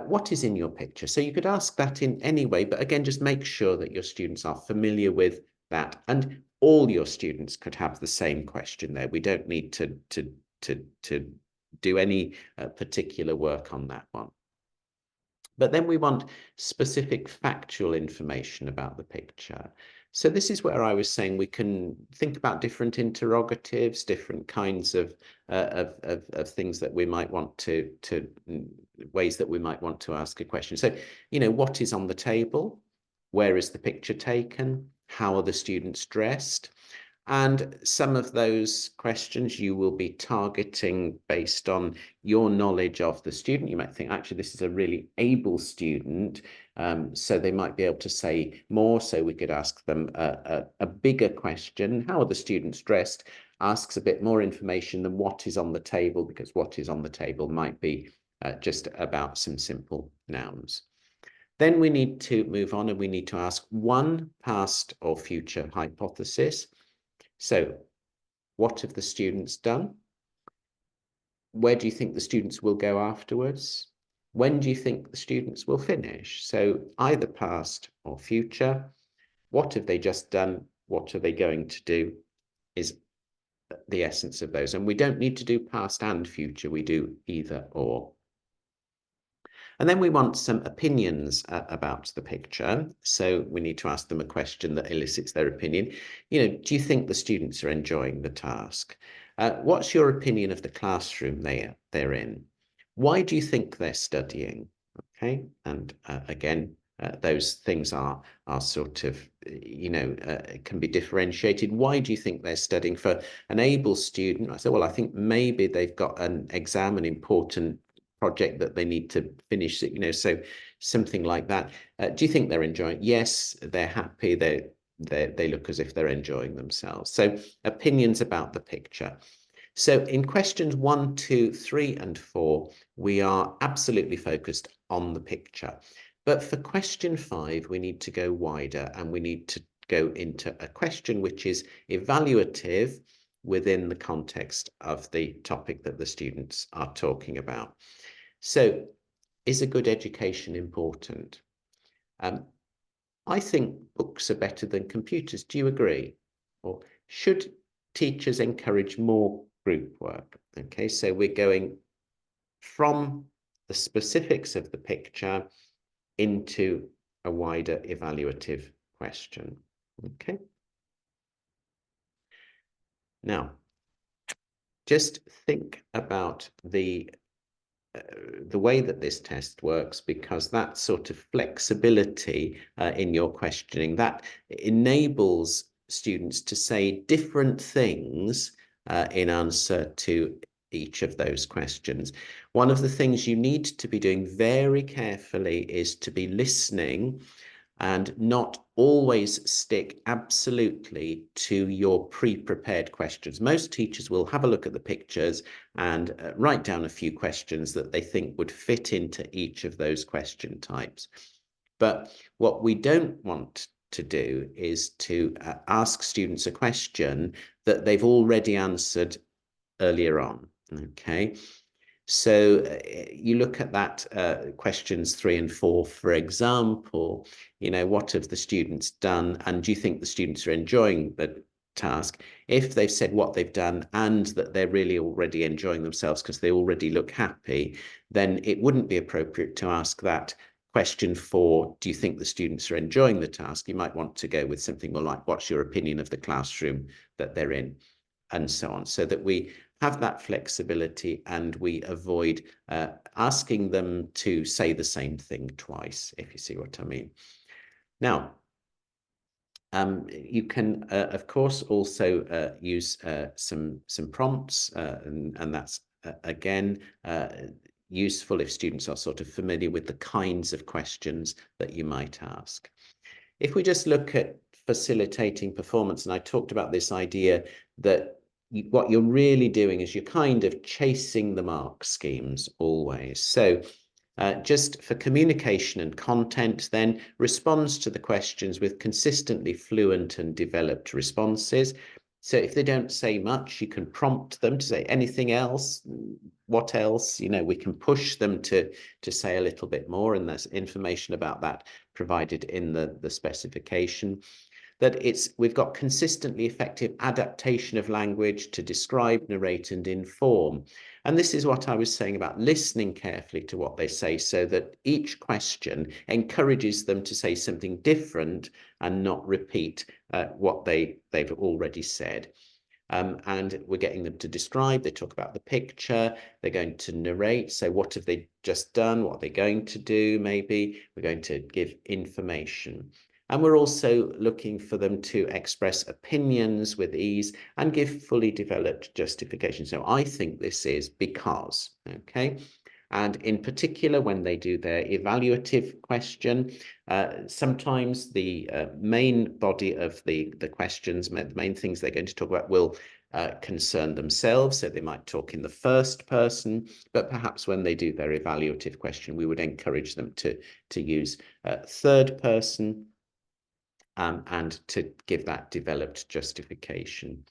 What is in your picture? So you could ask that in any way, but again, just make sure that your students are familiar with that. And all your students could have the same question there. We don't need to do any particular work on that one. But then we want specific factual information about the picture. So this is where I was saying we can think about different interrogatives, different kinds of things that we might want to ways that we might want to ask a question. So, you know, what is on the table? Where is the picture taken? How are the students dressed? And some of those questions you will be targeting based on your knowledge of the student. You might think, actually, this is a really able student, so they might be able to say more. So we could ask them a bigger question. How are the students dressed? Asks a bit more information than what is on the table, because what is on the table might be just about some simple nouns. Then we need to move on and we need to ask one past or future hypothesis. So what have the students done? Where do you think the students will go afterwards? When do you think the students will finish? So either past or future. What have they just done? What are they going to do? Is the essence of those. And we don't need to do past and future, we do either or. And then we want some opinions about the picture. So we need to ask them a question that elicits their opinion. Do you think the students are enjoying the task? What's your opinion of the classroom they're in? Why do you think they're studying? Okay, and again, those things are sort of, can be differentiated. Why do you think they're studying? For an able student, I said, well, I think maybe they've got an exam, an important project that they need to finish, so something like that. Do you think they're enjoying? Yes, they're happy. They look as if they're enjoying themselves. So opinions about the picture. So in questions 1, 2, 3, and 4, we are absolutely focused on the picture. But for question 5, we need to go wider, and we need to go into a question which is evaluative within the context of the topic that the students are talking about. So, is a good education important? I think books are better than computers. Do you agree? Or should teachers encourage more group work? Okay, so we're going from the specifics of the picture into a wider evaluative question. Okay. Now, just think about the way that this test works, because that sort of flexibility in your questioning, that enables students to say different things in answer to each of those questions. One of the things you need to be doing very carefully is to be listening and not always stick absolutely to your pre-prepared questions. Most teachers will have a look at the pictures and write down a few questions that they think would fit into each of those question types. But what we don't want to do is to ask students a question that they've already answered earlier on, okay? So you look at that questions 3 and 4, for example, what have the students done, and do you think the students are enjoying the task? If they've said what they've done and that they're really already enjoying themselves because they already look happy, then it wouldn't be appropriate to ask that question 4, do you think the students are enjoying the task? You might want to go with something more like, what's your opinion of the classroom that they're in? And so on, so that we have that flexibility and we avoid asking them to say the same thing twice, if you see what I mean. Now, you can, of course, also use some prompts, and that's, again, useful if students are sort of familiar with the kinds of questions that you might ask. If we just look at facilitating performance, and I talked about this idea that what you're really doing is you're kind of chasing the mark schemes always. So just for communication and content, then responds to the questions with consistently fluent and developed responses. So if they don't say much, you can prompt them to say anything else, what else, we can push them to say a little bit more, and there's information about that provided in the specification. That we've got consistently effective adaptation of language to describe, narrate, and inform. And this is what I was saying about listening carefully to what they say, so that each question encourages them to say something different and not repeat what they've already said. And we're getting them to describe. They talk about the picture. They're going to narrate. So what have they just done? What are they going to do? Maybe we're going to give information. And we're also looking for them to express opinions with ease and give fully developed justification. So I think this is because, okay? And in particular, when they do their evaluative question, sometimes the main body of the questions, the main things they're going to talk about will concern themselves. So they might talk in the first person, but perhaps when they do their evaluative question, we would encourage them to use third person and to give that developed justification.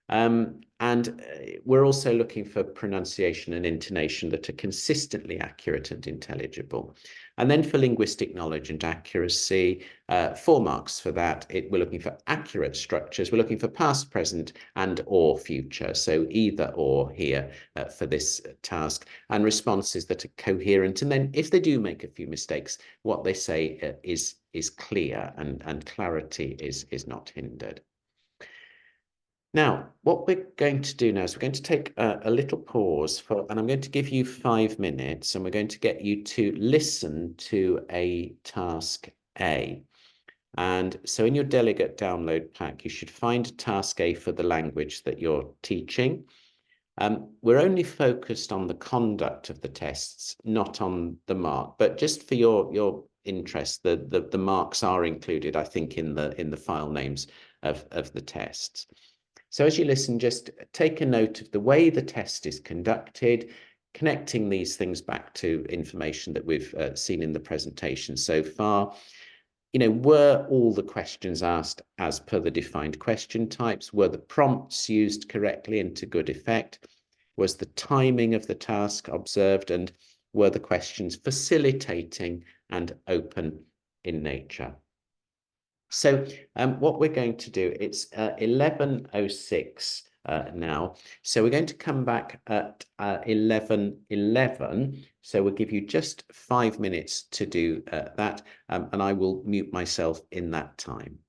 And And we're also looking for pronunciation and intonation that are consistently accurate and intelligible. And then for linguistic knowledge and accuracy, 4 marks for that. We're looking for accurate structures. We're looking for past, present, and or future. So either or here for this task, and responses that are coherent. And then if they do make a few mistakes, what they say is clear, and clarity is not hindered. Now, what we're going to do now is we're going to take a little pause and I'm going to give you 5 minutes, and we're going to get you to listen to a task A. And so in your delegate download pack, you should find task A for the language that you're teaching. We're only focused on the conduct of the tests, not on the mark, but just for your interest, the marks are included, I think, in the file names of the tests. So as you listen, just take a note of the way the test is conducted, connecting these things back to information that we've seen in the presentation so far. Were all the questions asked as per the defined question types? Were the prompts used correctly and to good effect? Was the timing of the task observed? And were the questions facilitating and open in nature? So what we're going to do, it's 11:06 now. So we're going to come back at 11:11. So we'll give you just 5 minutes to do that, and I will mute myself in that time.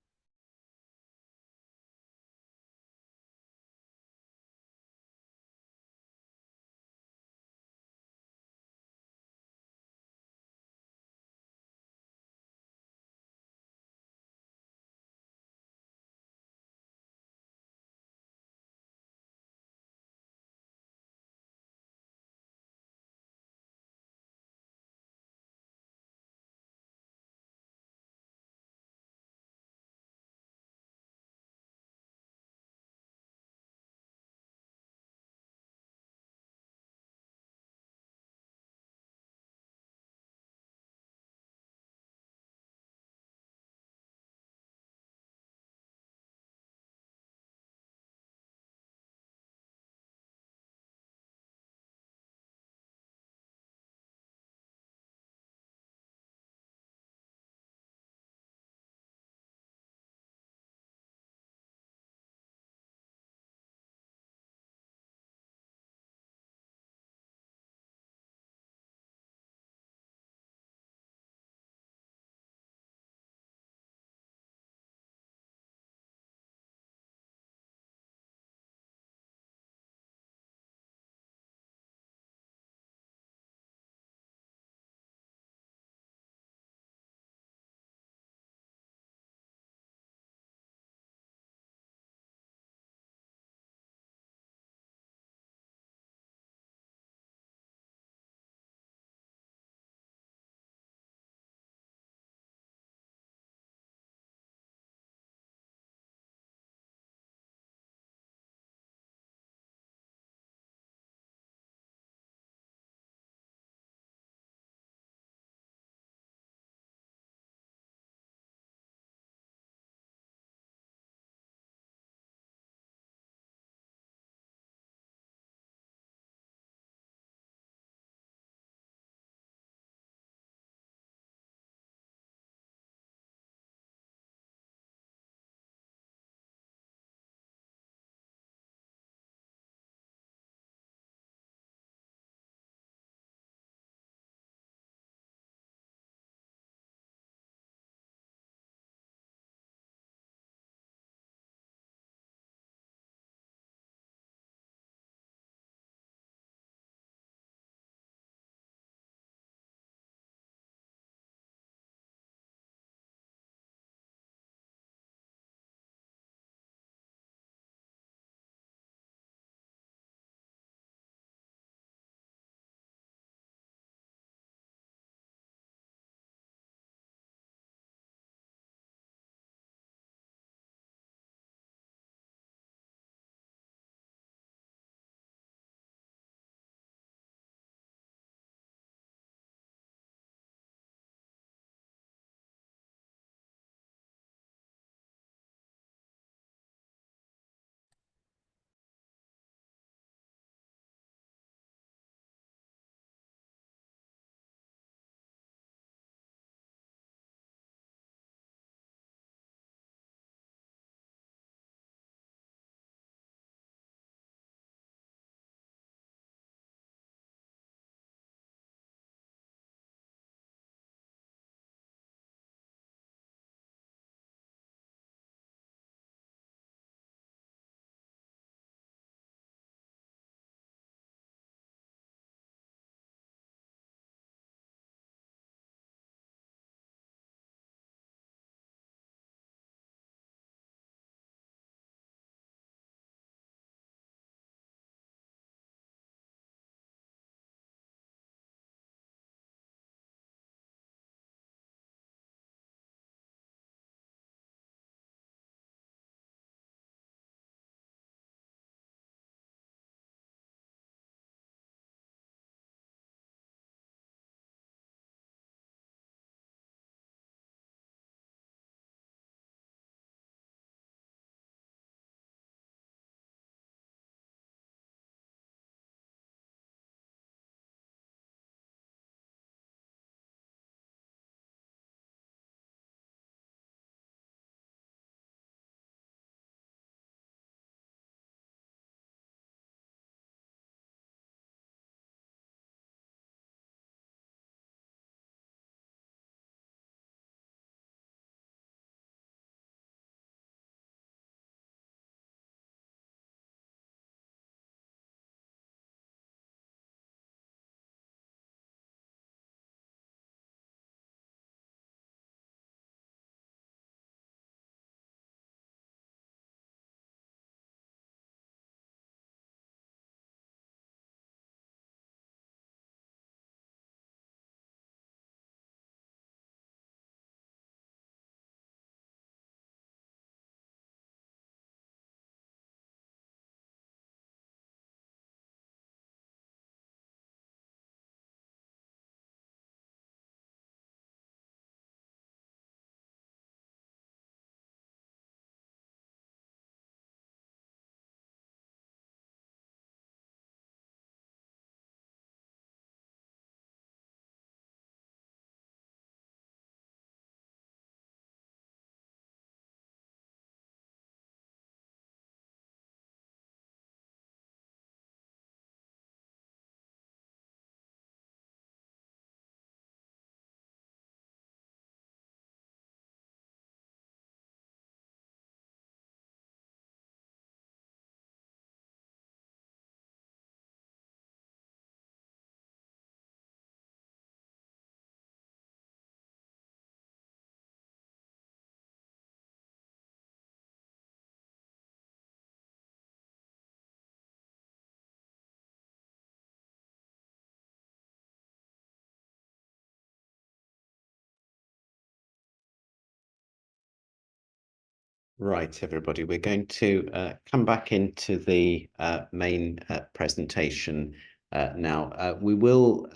Right, everybody, we're going to come back into the main presentation now. We will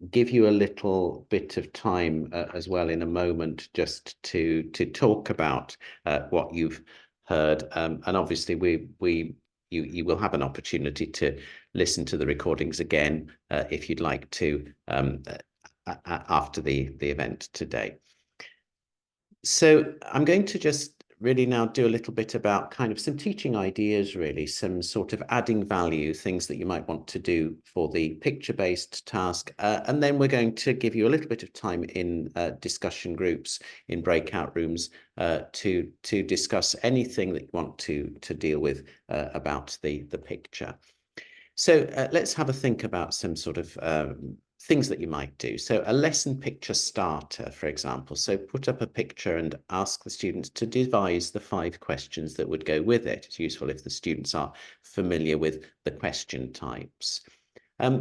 give you a little bit of time as well in a moment just to talk about what you've heard. And obviously you will have an opportunity to listen to the recordings again if you'd like to after the event today. So I'm going to just really now do a little bit about kind of some teaching ideas, really, some sort of adding value, things that you might want to do for the picture-based task. And then we're going to give you a little bit of time in discussion groups, in breakout rooms, to discuss anything that you want to deal with about the picture. So let's have a think about some sort of things that you might do. So a lesson picture starter, for example. So put up a picture and ask the students to devise the 5 questions that would go with it. It's useful if the students are familiar with the question types.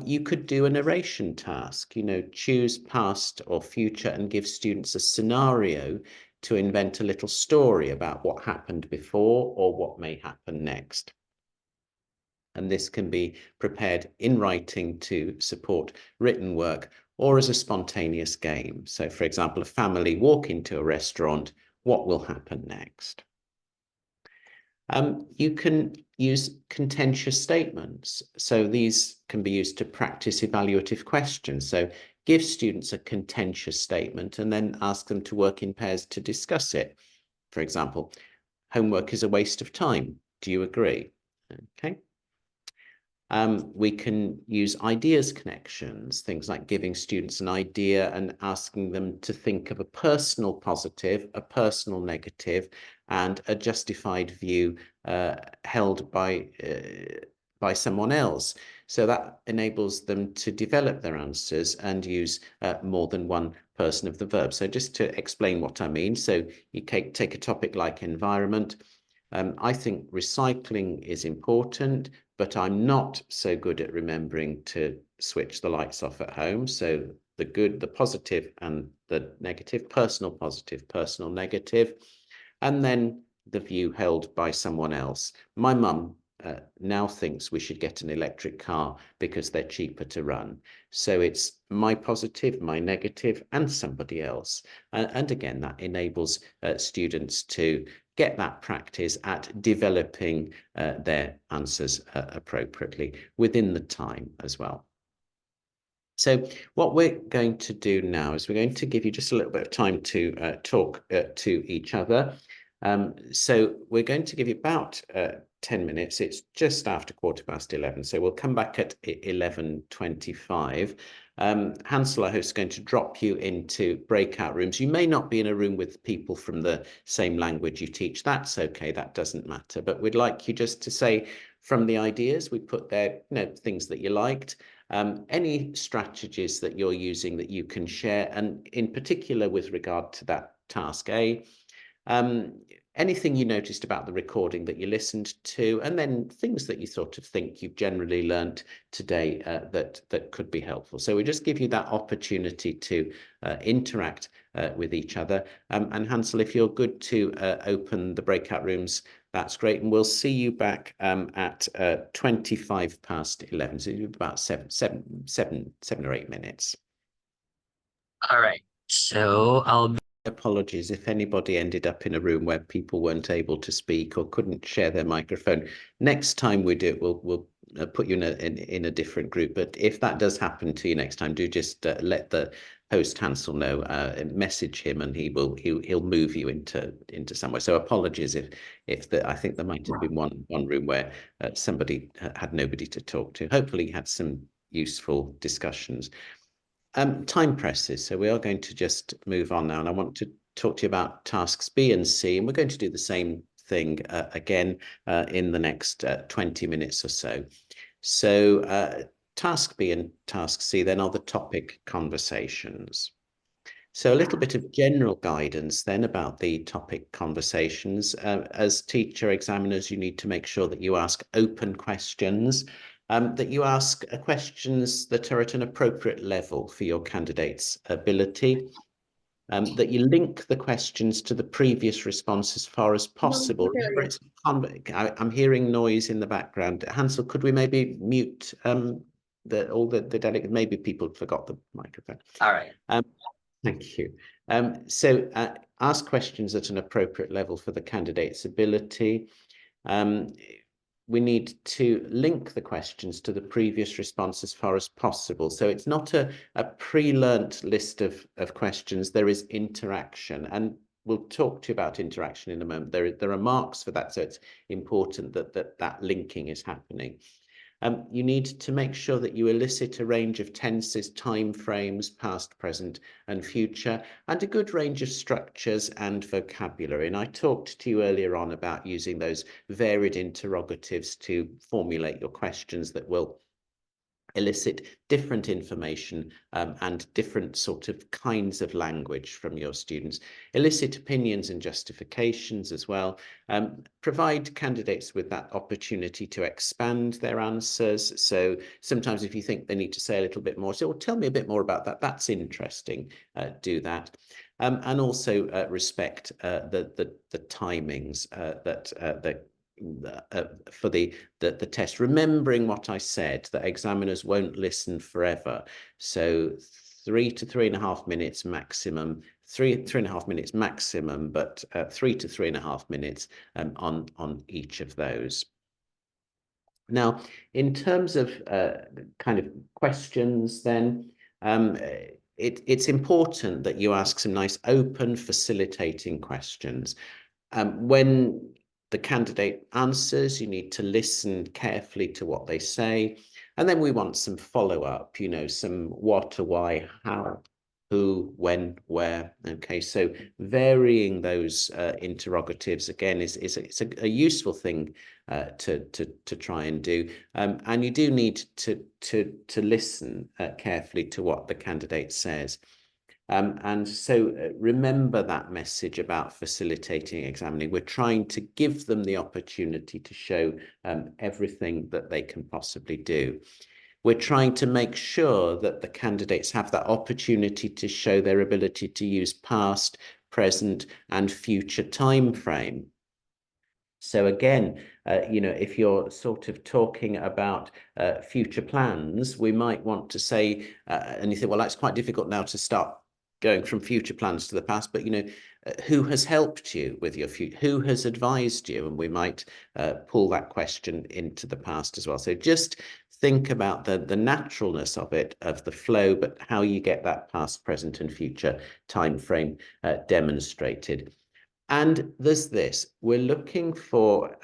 You could do a narration task, choose past or future and give students a scenario to invent a little story about what happened before or what may happen next. And this can be prepared in writing to support written work or as a spontaneous game. So, for example, a family walk into a restaurant, what will happen next? You can use contentious statements. So these can be used to practice evaluative questions. So give students a contentious statement and then ask them to work in pairs to discuss it. For example, homework is a waste of time. Do you agree? Okay. We can use ideas connections, things like giving students an idea and asking them to think of a personal positive, a personal negative, and a justified view held by someone else. So that enables them to develop their answers and use more than one person of the verb. So just to explain what I mean, so you take a topic like environment. I think recycling is important, but I'm not so good at remembering to switch the lights off at home. So the good, the positive, and the negative, personal positive, personal negative, and then the view held by someone else. My mum now thinks we should get an electric car because they're cheaper to run. So it's my positive, my negative, and somebody else. And again, that enables students to get that practice at developing their answers appropriately within the time as well. So what we're going to do now is we're going to give you just a little bit of time to talk to each other. So we're going to give you about 10 minutes. It's just after 11:15. So we'll come back at 11:25. Hansel, our host, is going to drop you into breakout rooms. You may not be in a room with people from the same language you teach. That's okay. That doesn't matter. But we'd like you just to say from the ideas we put there, things that you liked. Any strategies that you're using that you can share, and in particular with regard to that task A, anything you noticed about the recording that you listened to, and then things that you sort of think you've generally learnt today that could be helpful. So we just give you that opportunity to interact with each other. And Hansel, if you're good to open the breakout rooms, that's great. And we'll see you back at 11:25. So about seven or 8 minutes. All right. So I'll be Apologies if anybody ended up in a room where people weren't able to speak or couldn't share their microphone. Next time we do it, we'll put you in a different group. But if that does happen to you next time, do just let the host Hansel know, message him, and he'll move you into somewhere. So apologies if I think there might have been one room where somebody had nobody to talk to. Hopefully you had some useful discussions. Time presses, so we are going to just move on now, and I want to talk to you about tasks B and C, and we're going to do the same thing again in the next 20 minutes or so. So task B and task C then are the topic conversations. So a little bit of general guidance then about the topic conversations. As teacher examiners, you need to make sure that you ask open questions, that you ask questions that are at an appropriate level for your candidate's ability. that you link the questions to the previous response as far as possible. Remember, it's I'm hearing noise in the background. Hansel, could we maybe mute all the delegates? Maybe people forgot the microphone. All right. Thank you. So ask questions at an appropriate level for the candidate's ability. We need to link the questions to the previous response as far as possible. So it's not a pre-learnt list of questions. There is interaction, and we'll talk to you about interaction in a moment. There are marks for that, so it's important that linking is happening. You need to make sure that you elicit a range of tenses, time frames, past, present, and future, and a good range of structures and vocabulary. And I talked to you earlier on about using those varied interrogatives to formulate your questions that will elicit different information and different sort of kinds of language from your students, elicit opinions and justifications as well, provide candidates with that opportunity to expand their answers. So sometimes if you think they need to say a little bit more, say, well, tell me a bit more about that. That's interesting. Do that. And also respect the timings that for the test, remembering what I said, that examiners won't listen forever. So 3 to 3.5 minutes maximum, 3.5 minutes maximum, but 3 to 3.5 minutes on each of those. Now, in terms of kind of questions then, it's important that you ask some nice open facilitating questions. When the candidate answers, you need to listen carefully to what they say. And then we want some follow-up, some what, why, how, who, when, where. Okay, so varying those interrogatives again it's a useful thing to try and do. And you do need to listen carefully to what the candidate says. And so remember that message about facilitating examining. We're trying to give them the opportunity to show everything that they can possibly do. We're trying to make sure that the candidates have that opportunity to show their ability to use past, present, and future time frame. So again, if you're sort of talking about future plans, we might want to say, and you think, well, that's quite difficult now to start going from future plans to the past, but who has helped you with your future? Who has advised you? And we might pull that question into the past as well. So just think about the naturalness of it, of the flow, but how you get that past, present, and future time frame demonstrated. And there's this, we're looking for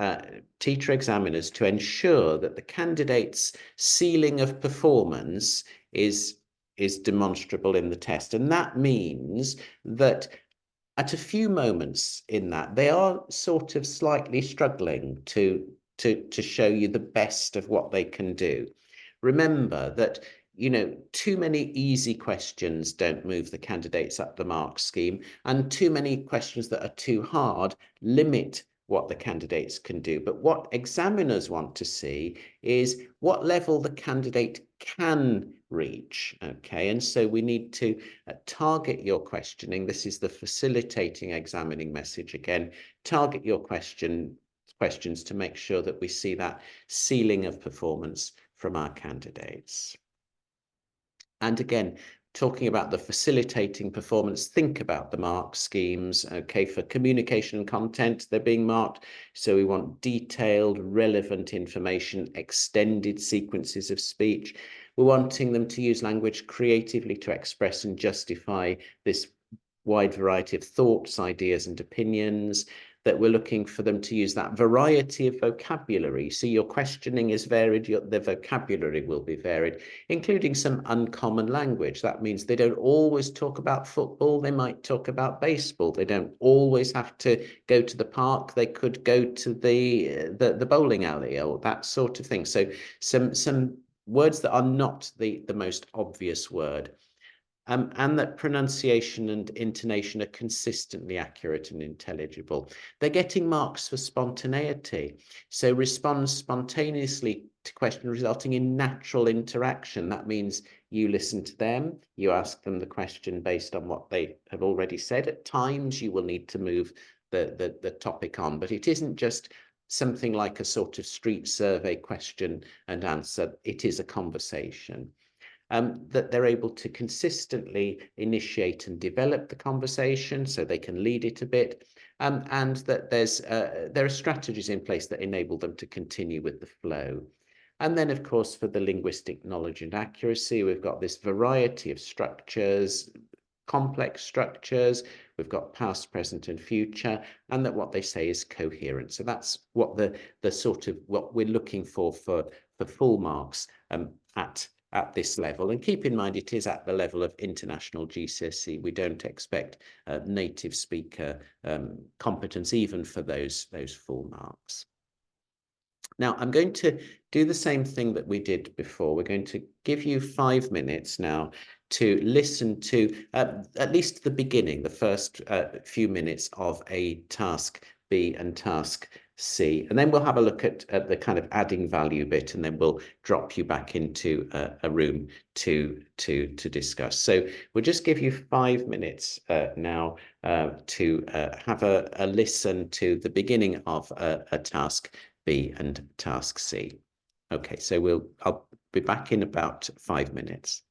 teacher examiners to ensure that the candidate's ceiling of performance is demonstrable in the test. And that means that at a few moments in that, they are sort of slightly struggling to show you the best of what they can do. Remember that too many easy questions don't move the candidates up the mark scheme, and too many questions that are too hard limit what the candidates can do. But what examiners want to see is what level the candidate can reach. Okay, and so we need to target your questioning. This is the facilitating examining message again. Target your questions to make sure that we see that ceiling of performance from our candidates. And again, talking about the facilitating performance, think about the mark schemes. Okay, for communication and content, they're being marked. So we want detailed, relevant information, extended sequences of speech. We're wanting them to use language creatively to express and justify this wide variety of thoughts, ideas, and opinions. That we're looking for them to use that variety of vocabulary. So your questioning is varied, the vocabulary will be varied, including some uncommon language. That means they don't always talk about football, they might talk about baseball. They don't always have to go to the park, they could go to the bowling alley or that sort of thing. So some words that are not the most obvious word. And that pronunciation and intonation are consistently accurate and intelligible. They're getting marks for spontaneity. So respond spontaneously question resulting in natural interaction. That means you listen to them, you ask them the question based on what they have already said. At times you will need to move the topic on, but it isn't just something like a sort of street survey question and answer. It is a conversation. That they're able to consistently initiate and develop the conversation so they can lead it a bit, and that there are strategies in place that enable them to continue with the flow. And then, of course, for the linguistic knowledge and accuracy, we've got this variety of structures, complex structures. We've got past, present, and future, and that what they say is coherent. So that's what the sort of what we're looking for full marks at this level. And keep in mind, it is at the level of international GCSE. We don't expect native speaker competence even for those full marks. Now, I'm going to do the same thing that we did before. We're going to give you 5 minutes now to listen to at least the beginning, the first few minutes of a task B and task C. And then we'll have a look at the kind of adding value bit, and then we'll drop you back into a room to discuss. So we'll just give you 5 minutes now to have a listen to the beginning of a task B and task C. Okay, so I'll be back in about 5 minutes.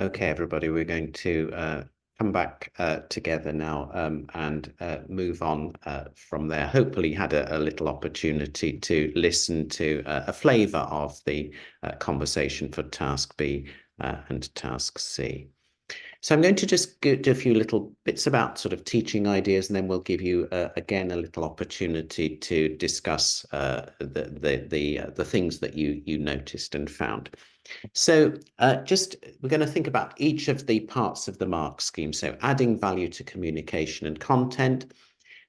Okay, everybody, we're going to come back together now and move on from there. Hopefully, you had a little opportunity to listen to a flavour of the conversation for Task B and Task C. So I'm going to just do a few little bits about sort of teaching ideas, and then we'll give you again a little opportunity to discuss the things that you noticed and found. So we're going to think about each of the parts of the mark scheme. So adding value to communication and content.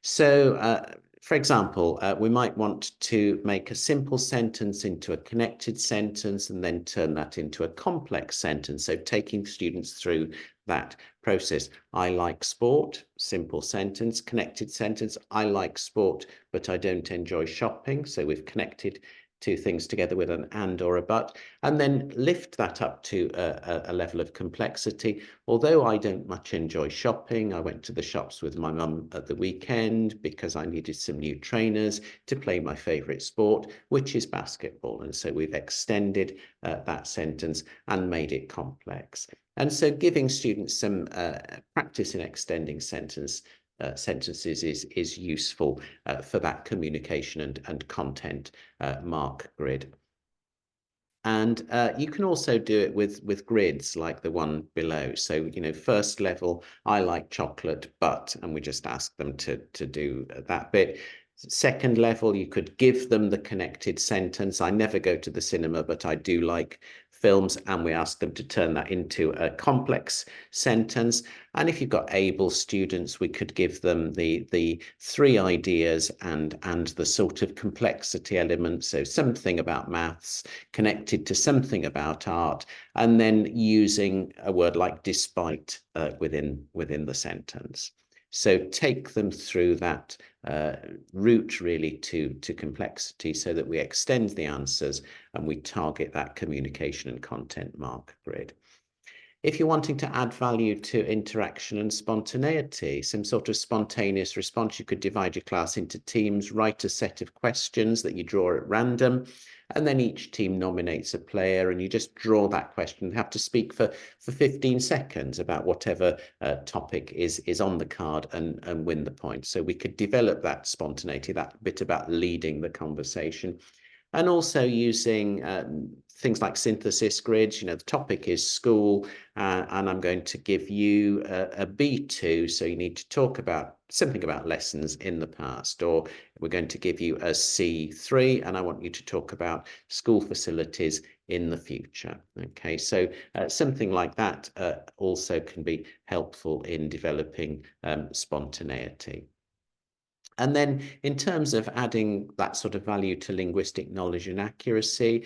So for example, we might want to make a simple sentence into a connected sentence and then turn that into a complex sentence. So taking students through that process. I like sport, simple sentence, connected sentence. I like sport, but I don't enjoy shopping. So we've connected two things together with an and or a but, and then lift that up to a level of complexity. Although I don't much enjoy shopping, I went to the shops with my mum at the weekend because I needed some new trainers to play my favorite sport, which is basketball. And so we've extended that sentence and made it complex. And so giving students some practice in extending sentences is useful for that communication and content mark grid. And you can also do it with grids like the one below. So, first level, I like chocolate, but, and we just ask them to do that bit. Second level, you could give them the connected sentence. I never go to the cinema, but I do like films, and we ask them to turn that into a complex sentence. And if you've got able students, we could give them the three ideas and the sort of complexity element. So something about maths connected to something about art, and then using a word like despite within the sentence. So take them through that route really to complexity so that we extend the answers and we target that communication and content mark grid. If you're wanting to add value to interaction and spontaneity, some sort of spontaneous response, you could divide your class into teams, write a set of questions that you draw at random, and then each team nominates a player and you just draw that question. You have to speak for 15 seconds about whatever topic is on the card and win the point. So we could develop that spontaneity, that bit about leading the conversation. And also using things like synthesis grids. The topic is school, and I'm going to give you a B2, so you need to talk about something about lessons in the past, or we're going to give you a C3, and I want you to talk about school facilities in the future. Okay, so something like that also can be helpful in developing spontaneity. And then in terms of adding that sort of value to linguistic knowledge and accuracy,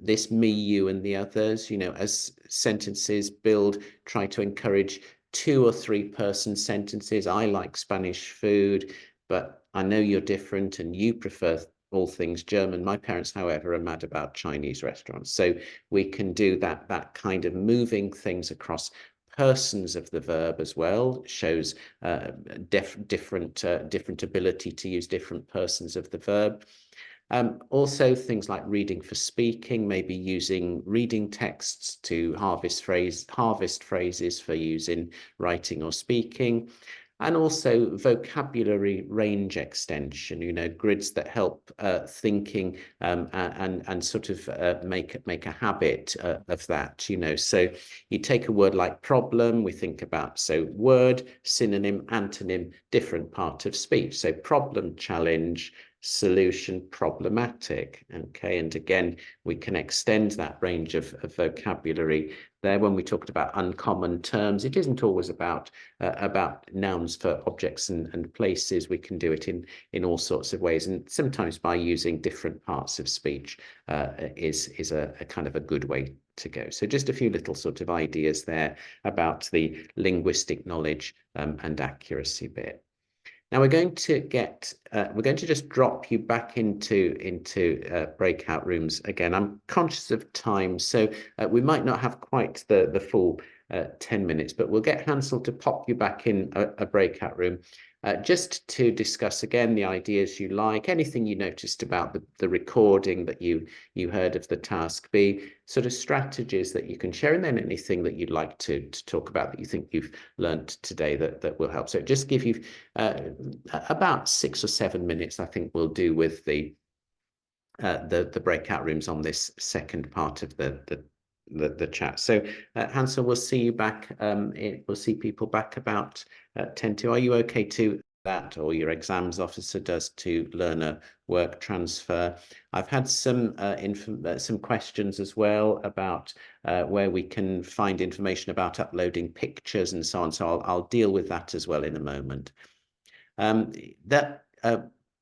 this me, you, and the others, as sentences build, try to encourage 2 or 3 person sentences. I like Spanish food, but I know you're different and you prefer all things German. My parents, however, are mad about Chinese restaurants. So we can do that kind of moving things across persons of the verb as well, shows different ability to use different persons of the verb. Also things like reading for speaking, maybe using reading texts to harvest phrases for use in writing or speaking. And also vocabulary range extension, grids that help thinking and sort of make a habit of that, So you take a word like problem, we think about, so word, synonym, antonym, different part of speech. So problem, challenge, solution, problematic. Okay, and again, we can extend that range of vocabulary there. When we talked about uncommon terms, it isn't always about nouns for objects and places. We can do it in all sorts of ways, and sometimes by using different parts of speech is a kind of a good way to go. So just a few little sort of ideas there about the linguistic knowledge and accuracy bit. Now we're going to just drop you back into breakout rooms again. I'm conscious of time, so we might not have quite the full 10 minutes, but we'll get Hansel to pop you back in a breakout room. just to discuss again the ideas you like, anything you noticed about the recording that you heard of the task, B, sort of strategies that you can share, and then anything that you'd like to talk about that you think you've learned today that will help. So just give you about 6 or 7 minutes, I think we'll do with the breakout rooms on this second part of the chat. So Hansel, we'll see you back. We'll see people back about 10 to. Are you okay to that, or your exams officer does, to learner work transfer? I've had some questions as well about where we can find information about uploading pictures and so on. So I'll deal with that as well in a moment. That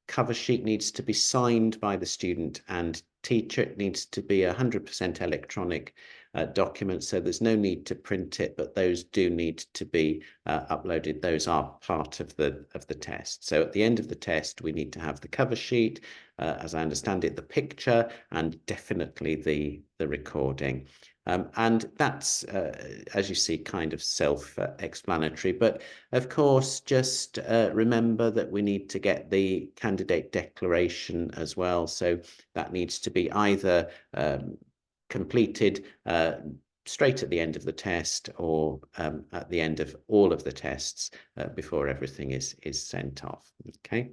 cover sheet needs to be signed by the student and teacher. It needs to be 100% electronic document, so there's no need to print it, but those do need to be uploaded. Those are part of the test. So at the end of the test, we need to have the cover sheet, as I understand it, the picture, and definitely the recording. And that's, as you see, kind of self-explanatory. But of course, just remember that we need to get the candidate declaration as well. So that needs to be either completed straight at the end of the test, or at the end of all of the tests before everything is sent off. Okay.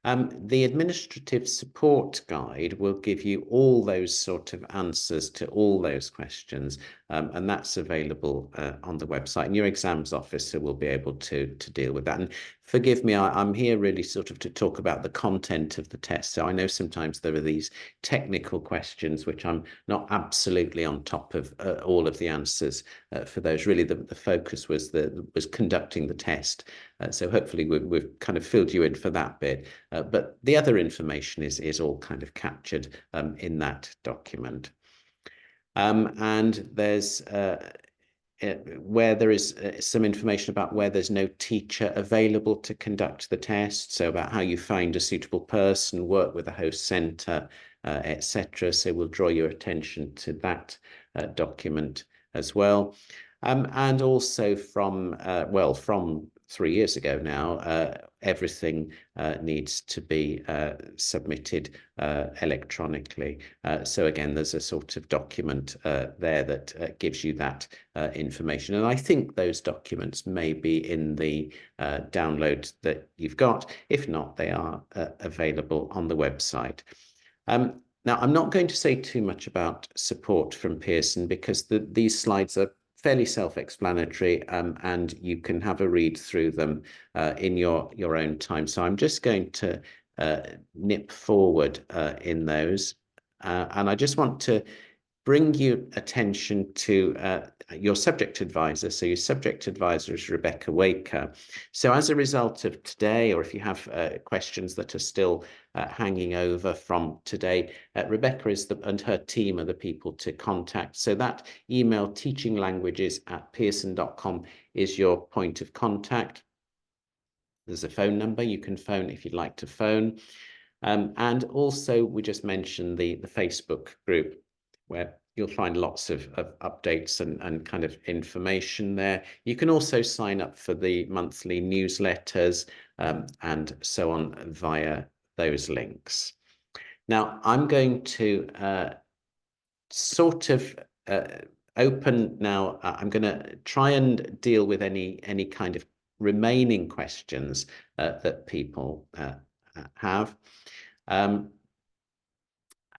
The administrative support guide will give you all those sort of answers to all those questions, and that's available on the website, and your exams officer will be able to deal with that. And forgive me, I'm here really sort of to talk about the content of the test. So I know sometimes there are these technical questions which I'm not absolutely on top of all of the answers for those. Really, the focus was conducting the test. So hopefully we've kind of filled you in for that bit. But the other information is all kind of captured in that document. And there's where there is some information about where there's no teacher available to conduct the test, so about how you find a suitable person, work with a host centre, etc. So we'll draw your attention to that document as well. And also from 3 years ago now, everything needs to be submitted electronically. So again, there's a sort of document there that gives you that information. And I think those documents may be in the download that you've got. If not, they are available on the website. Now, I'm not going to say too much about support from Pearson, because these slides are fairly self-explanatory, and you can have a read through them in your own time. So I'm just going to nip forward in those. And I just want to bring you attention to your subject advisor. So your subject advisor is Rebecca Waker. So as a result of today, or if you have questions that are still hanging over from today, Rebecca and her team are the people to contact. So that email, teachinglanguages@pearson.com, is your point of contact. There's a phone number you can phone if you'd like to phone. And also, we just mentioned the Facebook group, where you'll find lots of updates and kind of information there. You can also sign up for the monthly newsletters and so on via those links. Now, I'm going to sort of open now. I'm going to try and deal with any kind of remaining questions that people have.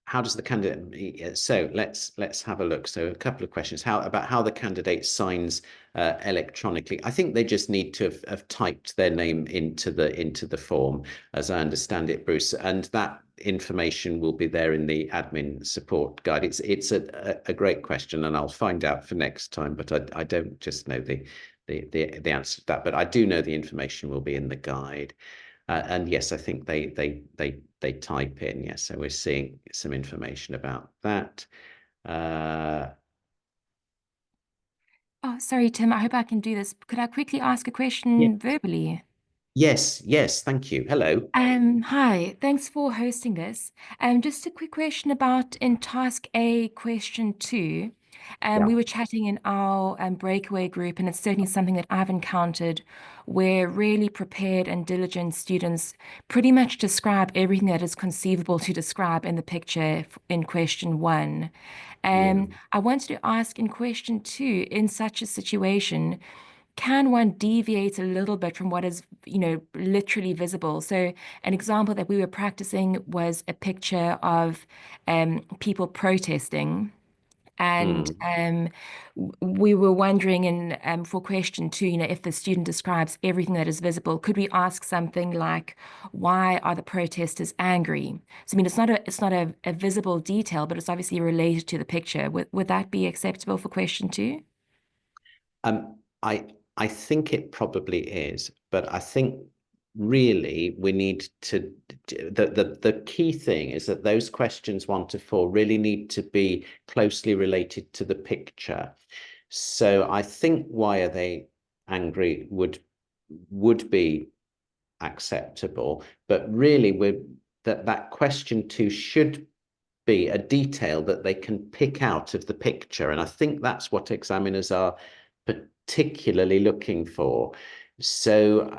How does the candidate? So let's have a look. So a couple of questions. About how the candidate signs electronically? I think they just need to have typed their name into the form, as I understand it, Bruce. And that information will be there in the admin support guide. It's a great question, and I'll find out for next time. But I don't just know the answer to that. But I do know the information will be in the guide. And yes, I think they type in. Yes, so we're seeing some information about that. Oh, sorry, Tim. I hope I can do this. Could I quickly ask a question verbally? Yes, thank you. Hello. Hi, thanks for hosting this. Just a quick question about in task A, question 2. Yeah. We were chatting in our breakaway group, and it's certainly something that I've encountered where really prepared and diligent students pretty much describe everything that is conceivable to describe in the picture in question one. Yeah. I wanted to ask in question two, in such a situation, can one deviate a little bit from what is, literally visible? So an example that we were practicing was a picture of people protesting. And Mm. we were wondering for question two, if the student describes everything that is visible, could we ask something like, why are the protesters angry? So I mean, it's not a visible detail, but it's obviously related to the picture. Would that be acceptable for question two? Um, I think it probably is, but I think really we need to the key thing is that those questions 1 to 4 really need to be closely related to the picture. So I think why are they angry would be acceptable, but really that question 2 should be a detail that they can pick out of the picture. And I think that's what examiners are particularly looking for. So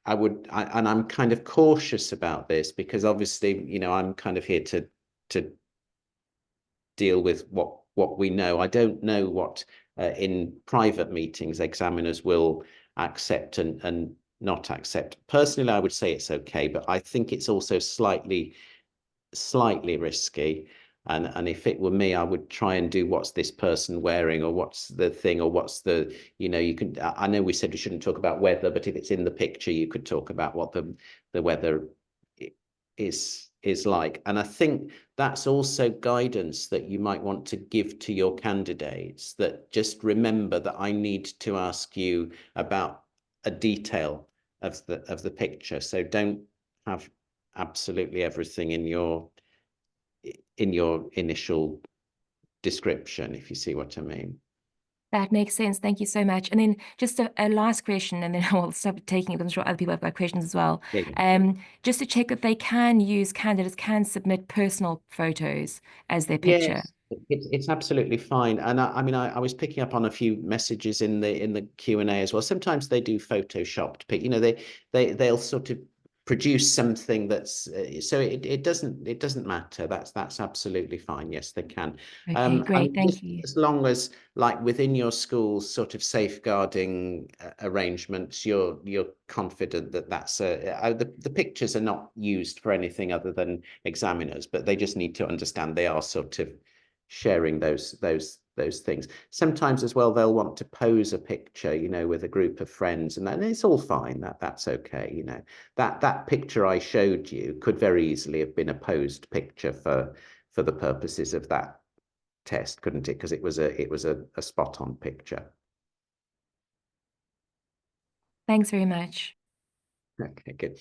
and I'm kind of cautious about this because obviously, I'm kind of here to deal with what we know. I don't know what in private meetings examiners will accept and not accept. Personally, I would say it's okay, but I think it's also slightly risky. And if it were me, I would try and do what's this person wearing, or what's the thing, or what's the, you can, I know we said we shouldn't talk about weather, but if it's in the picture, you could talk about what the weather is like. And I think that's also guidance that you might want to give to your candidates, that just remember that I need to ask you about a detail of the picture. So don't have absolutely everything in your initial description, if you see what I mean. That makes sense. Thank you so much. And then just a last question, and then I'll stop taking it, but I'm sure other people have got questions as well. Yeah. Just to check that candidates can submit personal photos as their picture. Yes, it's absolutely fine. And I mean, I was picking up on a few messages in the Q&A as well. Sometimes they do photoshopped pic, they'll sort of produce something that's so it doesn't matter. That's absolutely fine. Yes, they can. Okay, great. And Thank just you. as long as, like, within your school's sort of safeguarding arrangements, you're confident that that's the pictures are not used for anything other than examiners, but they just need to understand they are sort of sharing those things. Sometimes as well, they'll want to pose a picture, with a group of friends, and it's all fine. That's okay. That picture I showed you could very easily have been a posed picture for the purposes of that test, couldn't it? Because it was a spot on picture. Thanks very much. Okay, good.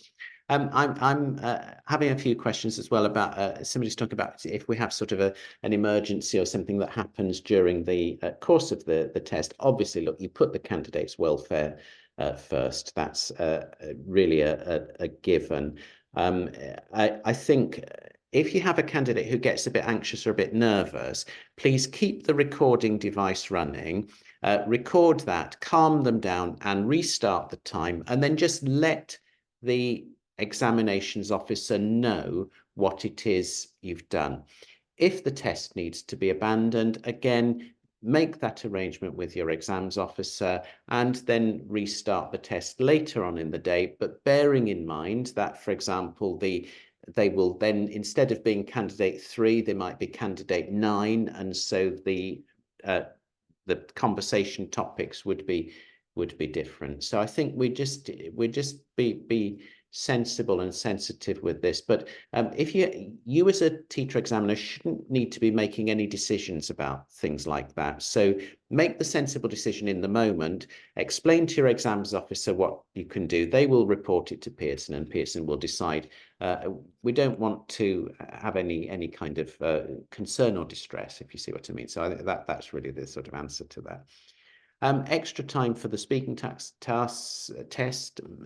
I'm having a few questions as well about somebody's talking about if we have sort of an emergency or something that happens during the course of the test. Obviously, look, you put the candidate's welfare first. That's really a given. I think if you have a candidate who gets a bit anxious or a bit nervous, please keep the recording device running. Record that, calm them down, and restart the time, and then just let the examinations officer know what it is you've done. If the test needs to be abandoned, again, make that arrangement with your exams officer and then restart the test later on in the day, but bearing in mind that, for example, they will then, instead of being candidate 3, they might be candidate 9, and so the conversation topics would be different. So I think we just be sensible and sensitive with this. But if you as a teacher examiner shouldn't need to be making any decisions about things like that. So make the sensible decision in the moment, explain to your exams officer what you can do. They will report it to Pearson, and Pearson will decide. We don't want to have any kind of concern or distress, if you see what I mean. So I think that's really the sort of answer to that. Extra time for the speaking test,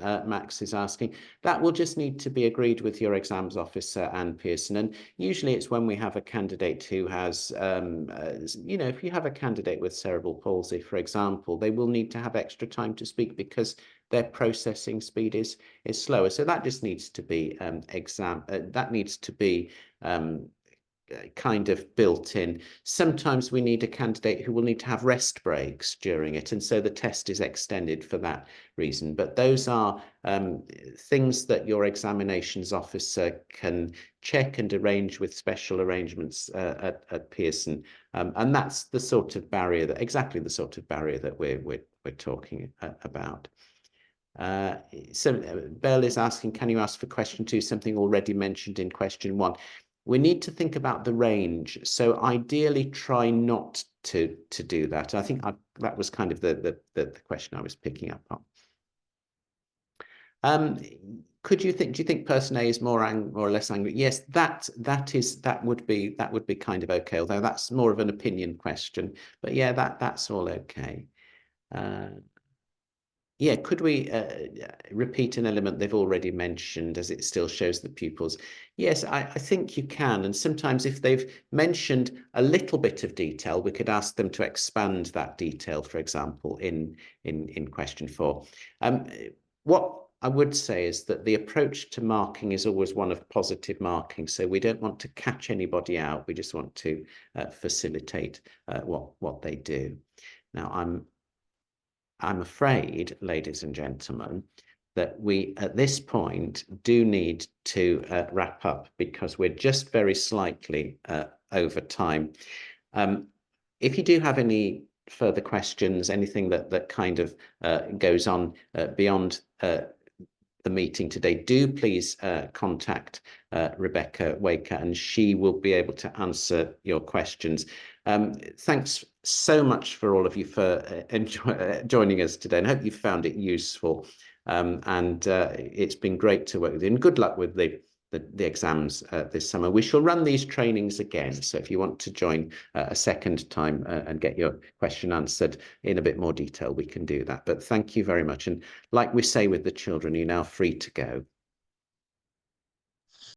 Max is asking. That will just need to be agreed with your exams officer and Pearson. And usually it's when we have a candidate who has, if you have a candidate with cerebral palsy, for example, they will need to have extra time to speak because their processing speed is slower. So that just needs to be kind of built in. Sometimes we need a candidate who will need to have rest breaks during it, and so the test is extended for that reason. But those are things that your examinations officer can check and arrange with special arrangements at Pearson, and that's the sort of barrier exactly the sort of barrier that we're talking about. So Belle is asking, can you ask for question 2 something already mentioned in question 1? We need to think about the range. So ideally try not to do that. I think that was kind of the question I was picking up on. Do you think person A is more or less angry? Yes, that would be kind of okay, although that's more of an opinion question. But yeah, that's all okay. Yeah, could we repeat an element they've already mentioned as it still shows the pupils? Yes, I think you can. And sometimes if they've mentioned a little bit of detail, we could ask them to expand that detail, for example, in question 4. What I would say is that the approach to marking is always one of positive marking. So we don't want to catch anybody out. We just want to facilitate what they do. Now, I'm afraid, ladies and gentlemen, that we at this point do need to wrap up because we're just very slightly over time. If you do have any further questions, anything that kind of goes on beyond the meeting today, do please contact Rebecca Waker and she will be able to answer your questions. Thanks so much for all of you for joining us today, and I hope you found it useful. And it's been great to work with you, and good luck with the exams this summer. We shall run these trainings again, so if you want to join a second time and get your question answered in a bit more detail, we can do that. But thank you very much, and like we say with the children, you're now free to go.